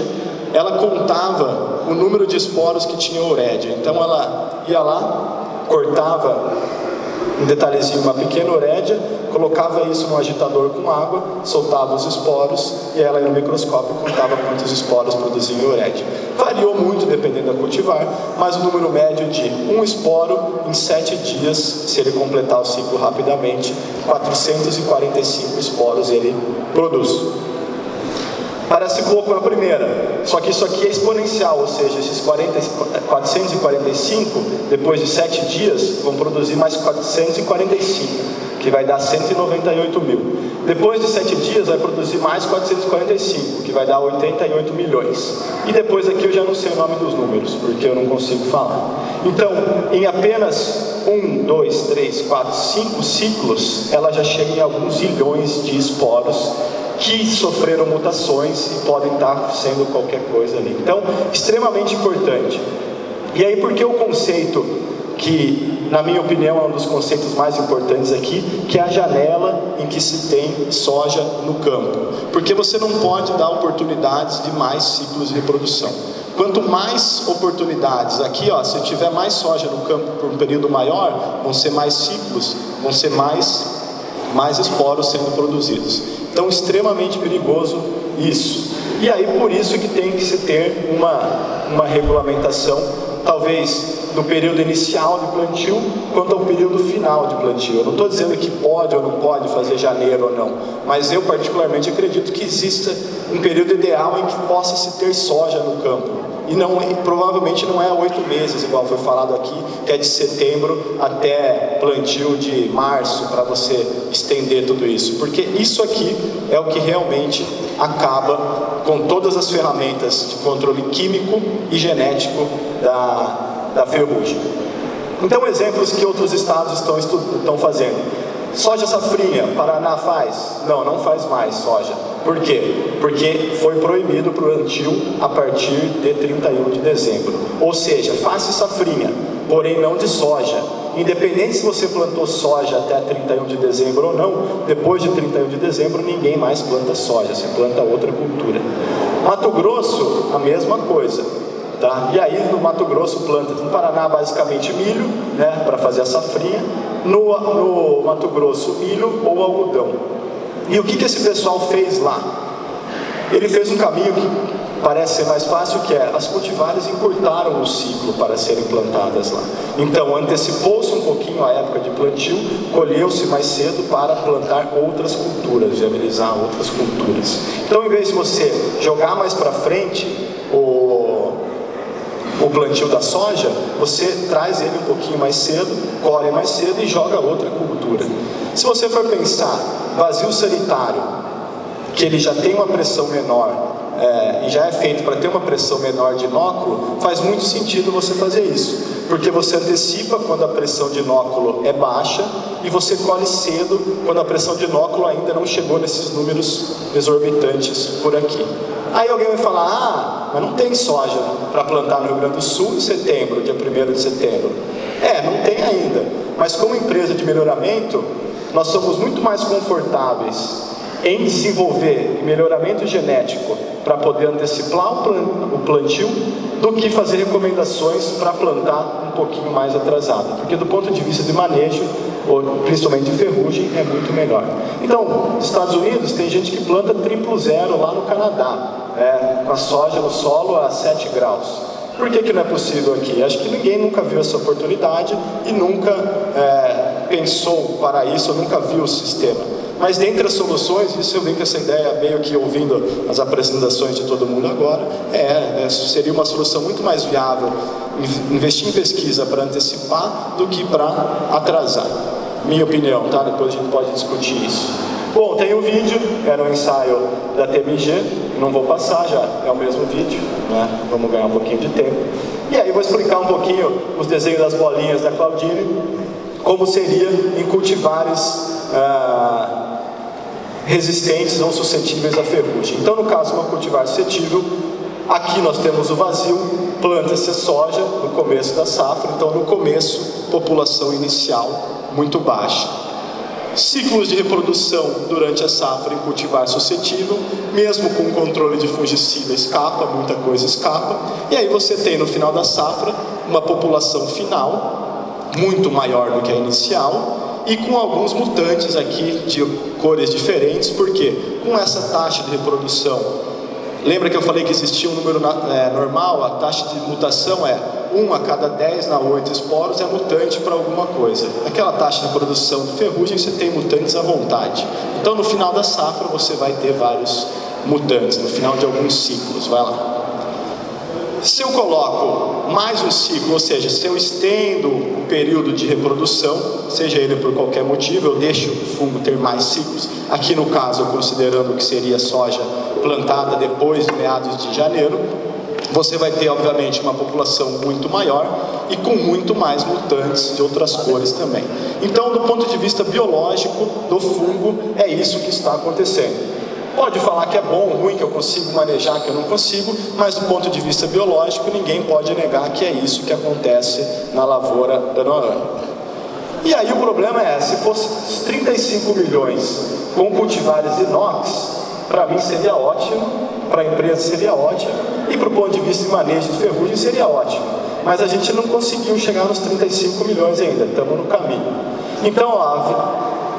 D: ela contava o número de esporos que tinha urédia. Então ela ia lá, cortava um detalhezinho, uma pequena urédia, colocava isso no agitador com água, soltava os esporos e ela ia no microscópio e contava quantos esporos produziam em urédia. Variou muito dependendo da cultivar, mas o número médio de um esporo em 7 dias, se ele completar o ciclo rapidamente, 445 esporos ele produz. Parece pouco na primeira, só que isso aqui é exponencial, ou seja, esses 445, depois de 7 dias, vão produzir mais 445, que vai dar 198 mil. Depois de 7 dias, vai produzir mais 445, que vai dar 88 milhões. E depois aqui eu já não sei o nome dos números, porque eu não consigo falar. Então, em apenas 1, 2, 3, 4, 5 ciclos, ela já chega em alguns zilhões de esporos, que sofreram mutações e podem estar sendo qualquer coisa ali. Então, extremamente importante. E aí, por que o conceito que, na minha opinião, é um dos conceitos mais importantes aqui, que é a janela em que se tem soja no campo? Porque você não pode dar oportunidades de mais ciclos de reprodução. Quanto mais oportunidades, aqui ó, se tiver mais soja no campo por um período maior, vão ser mais ciclos, vão ser mais esporos sendo produzidos. Então, extremamente perigoso isso. E aí, por isso que tem que se ter uma regulamentação, talvez do período inicial de plantio quanto ao período final de plantio. Eu não estou dizendo que pode ou não pode fazer janeiro ou não, mas eu particularmente acredito que exista um período ideal em que possa se ter soja no campo. E provavelmente não é 8 meses, igual foi falado aqui, que é de setembro até plantio de março, para você estender tudo isso. Porque isso aqui é o que realmente acaba com todas as ferramentas de controle químico e genético da ferrugem. Então, exemplos que outros estados estão fazendo. Soja safrinha, Paraná faz? Não faz mais soja. Por quê? Porque foi proibido o plantio a partir de 31 de dezembro. Ou seja, faça safrinha, porém não de soja. Independente se você plantou soja até 31 de dezembro ou não, depois de 31 de dezembro ninguém mais planta soja, você planta outra cultura. Mato Grosso, a mesma coisa. Tá? E aí no Mato Grosso planta, no Paraná basicamente milho, né, para fazer a safrinha, no Mato Grosso milho ou algodão. E o que esse pessoal fez lá? Ele fez um caminho que parece ser mais fácil, que é as cultivares encurtaram o ciclo para serem plantadas lá. Então antecipou-se um pouquinho a época de plantio, colheu-se mais cedo para plantar outras culturas, viabilizar outras culturas. Então, em vez de você jogar mais para frente o o plantio da soja, você traz ele um pouquinho mais cedo, colhe mais cedo e joga outra cultura. Se você for pensar vazio sanitário, que ele já tem uma pressão menor, e já é feito para ter uma pressão menor de inóculo, faz muito sentido você fazer isso, porque você antecipa quando a pressão de inóculo é baixa e você colhe cedo quando a pressão de inóculo ainda não chegou nesses números exorbitantes por aqui. Aí alguém vai falar, mas não tem soja para plantar no Rio Grande do Sul em setembro, dia 1º de setembro. Não tem ainda, mas como empresa de melhoramento, nós somos muito mais confortáveis em desenvolver melhoramento genético para poder antecipar o plantio do que fazer recomendações para plantar um pouquinho mais atrasado, porque do ponto de vista de manejo, principalmente de ferrugem, é muito melhor. Então, nos Estados Unidos tem gente que planta 000 lá no Canadá, com a soja no solo a 7 graus. Por que não é possível aqui? Acho que ninguém nunca viu essa oportunidade e nunca pensou para isso, nunca viu o sistema. Mas dentre as soluções, isso eu vim com essa ideia meio que ouvindo as apresentações de todo mundo agora, seria uma solução muito mais viável investir em pesquisa para antecipar do que para atrasar. Minha opinião, tá? Depois a gente pode discutir isso. Bom, tem um vídeo, era um ensaio da TMG, não vou passar, já é o mesmo vídeo, né? Vamos ganhar um pouquinho de tempo. E aí vou explicar um pouquinho os desenhos das bolinhas da Claudine, como seria em cultivares resistentes ou suscetíveis à ferrugem. Então, no caso de uma cultivar suscetível, aqui nós temos o vazio, planta-se soja no começo da safra, então no começo, população inicial muito baixa. Ciclos de reprodução durante a safra em cultivar suscetível, mesmo com controle de fungicida escapa, muita coisa escapa, e aí você tem no final da safra uma população final muito maior do que a inicial, e com alguns mutantes aqui de cores diferentes, porque com essa taxa de reprodução, lembra que eu falei que existia um número normal, a taxa de mutação é 1 a cada 10 na 8 esporos é mutante para alguma coisa. Aquela taxa de produção de ferrugem, você tem mutantes à vontade. Então no final da safra você vai ter vários mutantes, no final de alguns ciclos, vai lá. Se eu coloco mais um ciclo, ou seja, se eu estendo o período de reprodução, seja ele por qualquer motivo, eu deixo o fungo ter mais ciclos, aqui no caso, considerando que seria soja plantada depois de meados de janeiro, você vai ter, obviamente, uma população muito maior e com muito mais mutantes de outras cores também. Então, do ponto de vista biológico do fungo, é isso que está acontecendo. Pode falar que é bom ou ruim, que eu consigo manejar, que eu não consigo, mas do ponto de vista biológico, ninguém pode negar que é isso que acontece na lavoura ano a ano. E aí o problema é, se fosse 35 milhões com cultivares inox, para mim seria ótimo, para a empresa seria ótimo, e para o ponto de vista de manejo de ferrugem seria ótimo. Mas a gente não conseguiu chegar nos 35 milhões ainda, estamos no caminho. Então,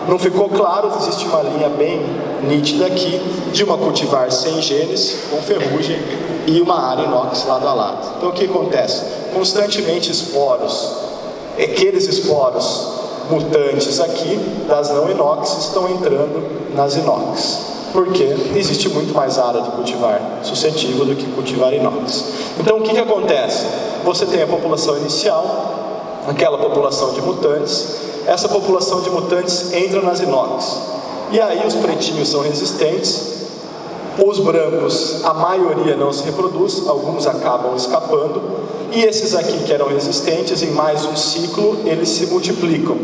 D: não ficou claro, existe uma linha bem nítida aqui de uma cultivar sem genes, com ferrugem, e uma área inox lado a lado. Então o que acontece? Constantemente esporos, aqueles esporos mutantes aqui das não inox estão entrando nas inox, porque existe muito mais área de cultivar suscetível do que cultivar inox. Então o que acontece? Você tem a população inicial, aquela população de mutantes. Essa população de mutantes entra nas inox. E aí os pretinhos são resistentes, os brancos, a maioria não se reproduz, alguns acabam escapando, e esses aqui que eram resistentes, em mais um ciclo, eles se multiplicam.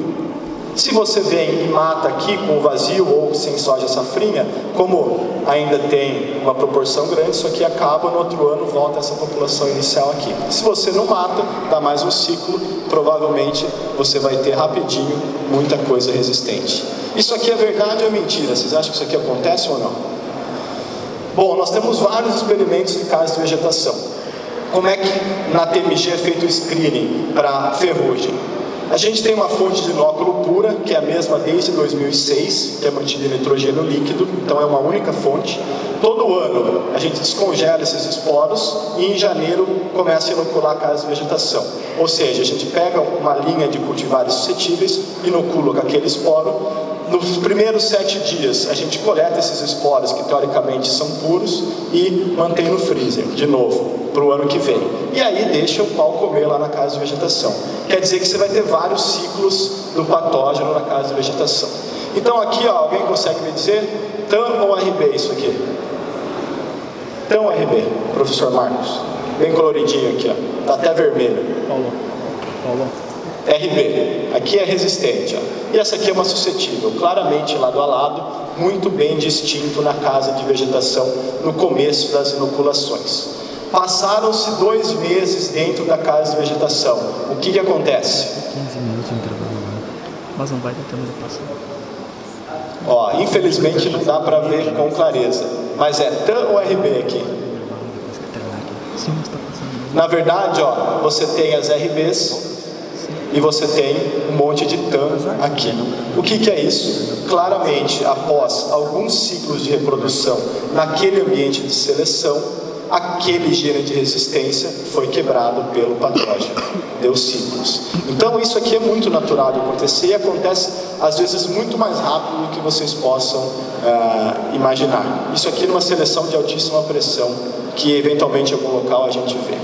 D: Se você vem e mata aqui com o vazio ou sem soja safrinha, como ainda tem uma proporção grande, isso aqui acaba, no outro ano volta essa população inicial aqui. Se você não mata, dá mais um ciclo, provavelmente você vai ter rapidinho muita coisa resistente. Isso aqui é verdade ou é mentira? Vocês acham que isso aqui acontece ou não? Bom, nós temos vários experimentos de casos de vegetação. Como é que na TMG é feito o screening para ferrugem? A gente tem uma fonte de inóculo pura, que é a mesma desde 2006, que é mantida em nitrogênio líquido, então é uma única fonte. Todo ano a gente descongela esses esporos e em janeiro começa a inocular casas de vegetação. Ou seja, a gente pega uma linha de cultivares suscetíveis, inocula com aquele esporo, nos primeiros 7 dias, a gente coleta esses esporos que teoricamente são puros e mantém no freezer, de novo, para o ano que vem. E aí deixa o pau comer lá na casa de vegetação. Quer dizer que você vai ter vários ciclos do patógeno na casa de vegetação. Então aqui, ó, alguém consegue me dizer TAM ou RB isso aqui? TAM ou RB, professor Marcos? Bem coloridinho aqui, ó. Tá até vermelho. Paulo. RB, aqui é resistente, ó. E essa aqui é uma suscetível, claramente lado a lado, muito bem distinto na casa de vegetação no começo das inoculações. Passaram-se 2 meses dentro da casa de vegetação. O que acontece?
E: 15 minutos de intervalo agora, mas não vai dar tempo de passar.
D: Ó, infelizmente não dá para ver com clareza, mas é TAM ou RB aqui?
E: Sim, mas tá passando.
D: Na verdade, ó, você tem as RBs e você tem um monte de TAM aqui. O que é isso? Claramente, após alguns ciclos de reprodução naquele ambiente de seleção, aquele gene de resistência foi quebrado pelo patógeno, deu ciclos. Então isso aqui é muito natural de acontecer e acontece às vezes muito mais rápido do que vocês possam imaginar. Isso aqui numa seleção de altíssima pressão, que eventualmente em algum local a gente vê.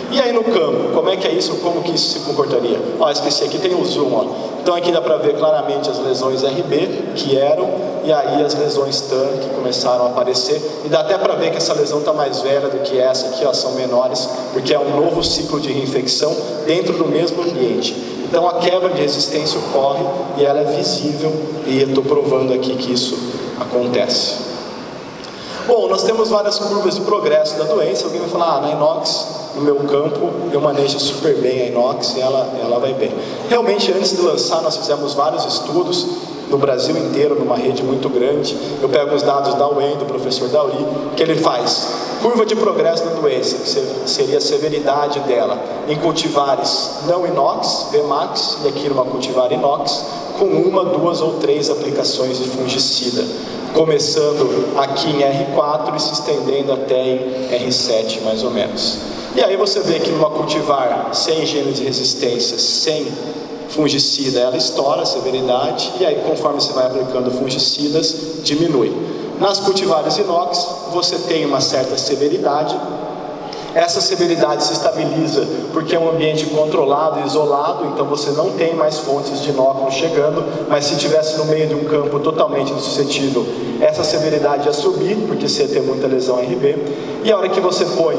D: E aí no campo, como é que é isso? Como que isso se comportaria? Ó, esqueci, aqui tem o zoom, ó. Então aqui dá para ver claramente as lesões RB, que eram, e aí as lesões TAM, que começaram a aparecer. E dá até para ver que essa lesão está mais velha do que essa aqui, ó, são menores, porque é um novo ciclo de reinfecção dentro do mesmo ambiente. Então a quebra de resistência ocorre e ela é visível, e eu estou provando aqui que isso acontece. Bom, nós temos várias curvas de progresso da doença. Alguém vai falar, na inox, no meu campo, eu manejo super bem a inox e ela vai bem. Realmente, antes de lançar, nós fizemos vários estudos no Brasil inteiro, numa rede muito grande. Eu pego os dados da UEM, do professor Dauri, que ele faz curva de progresso da doença, que seria a severidade dela, em cultivares não inox, Vmax, e aqui numa cultivar inox, com 1, 2 ou 3 aplicações de fungicida, começando aqui em R4 e se estendendo até em R7 mais ou menos. E aí você vê que numa cultivar sem gene de resistência, sem fungicida, ela estoura a severidade, e aí conforme você vai aplicando fungicidas, diminui. Nas cultivares inox, você tem uma certa severidade. Essa severidade se estabiliza porque é um ambiente controlado e isolado, então você não tem mais fontes de inóculo chegando, mas se estivesse no meio de um campo totalmente suscetível, essa severidade ia subir, porque você ia ter muita lesão RB, e a hora que você põe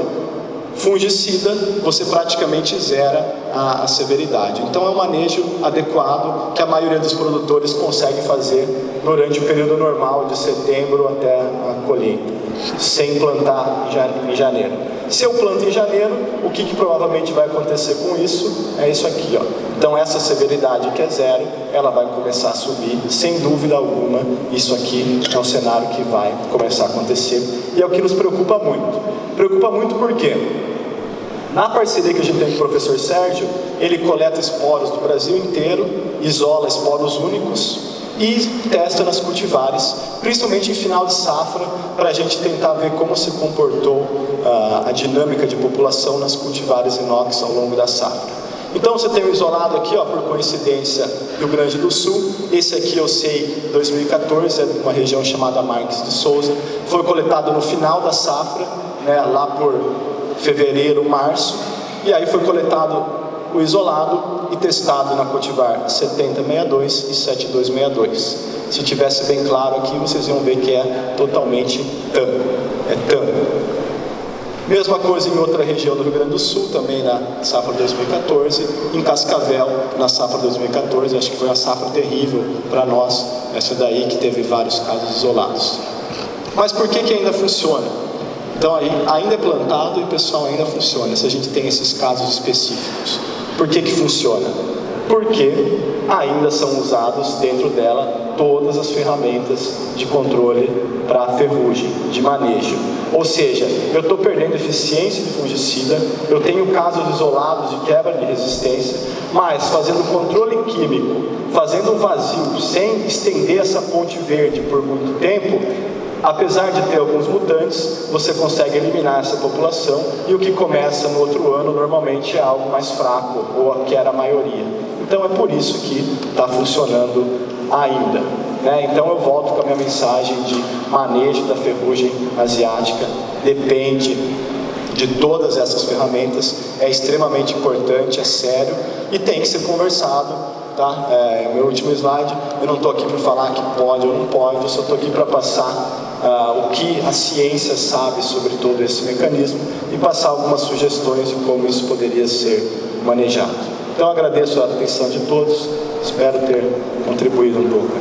D: fungicida, você praticamente zera a severidade. Então é um manejo adequado que a maioria dos produtores consegue fazer durante o período normal de setembro até a colheita, sem plantar em janeiro. Se eu planto em janeiro, o que provavelmente vai acontecer com isso? É isso aqui, ó. Então essa severidade que é zero, ela vai começar a subir, sem dúvida alguma. Isso aqui é um cenário que vai começar a acontecer, e é o que nos preocupa muito. Preocupa muito por quê? Na parceria que a gente tem com o professor Sérgio, ele coleta esporos do Brasil inteiro, isola esporos únicos e testa nas cultivares, principalmente em final de safra, para a gente tentar ver como se comportou a dinâmica de população nas cultivares inox ao longo da safra. Então você tem o isolado aqui, ó, por coincidência, Rio Grande do Sul. Esse aqui eu sei, 2014, é de uma região chamada Marques de Souza. Foi coletado no final da safra, né, lá por fevereiro, março, e aí foi coletado o isolado e testado na cultivar 7062 e 7262. Se tivesse bem claro aqui, vocês iam ver que é totalmente TAM, é TAM. Mesma coisa em outra região do Rio Grande do Sul, também na safra 2014, em Cascavel, na safra 2014, acho que foi uma safra terrível para nós, essa daí que teve vários casos isolados. Mas por que ainda funciona? Então aí ainda é plantado e o pessoal ainda funciona, se a gente tem esses casos específicos. Por que funciona? Porque ainda são usados dentro dela todas as ferramentas de controle para ferrugem, de manejo. Ou seja, eu estou perdendo eficiência de fungicida, eu tenho casos isolados de quebra de resistência, mas fazendo controle químico, fazendo um vazio, sem estender essa ponte verde por muito tempo, apesar de ter alguns mutantes, você consegue eliminar essa população, e o que começa no outro ano normalmente é algo mais fraco, ou que era a maioria. Então é por isso que está funcionando ainda. né? Então eu volto com a minha mensagem de manejo da ferrugem asiática, depende de todas essas ferramentas, é extremamente importante, é sério e tem que ser conversado, tá? O meu último slide, eu não estou aqui para falar que pode ou não pode, eu só estou aqui para passar o que a ciência sabe sobre todo esse mecanismo e passar algumas sugestões de como isso poderia ser manejado. Então agradeço a atenção de todos, espero ter contribuído um pouco.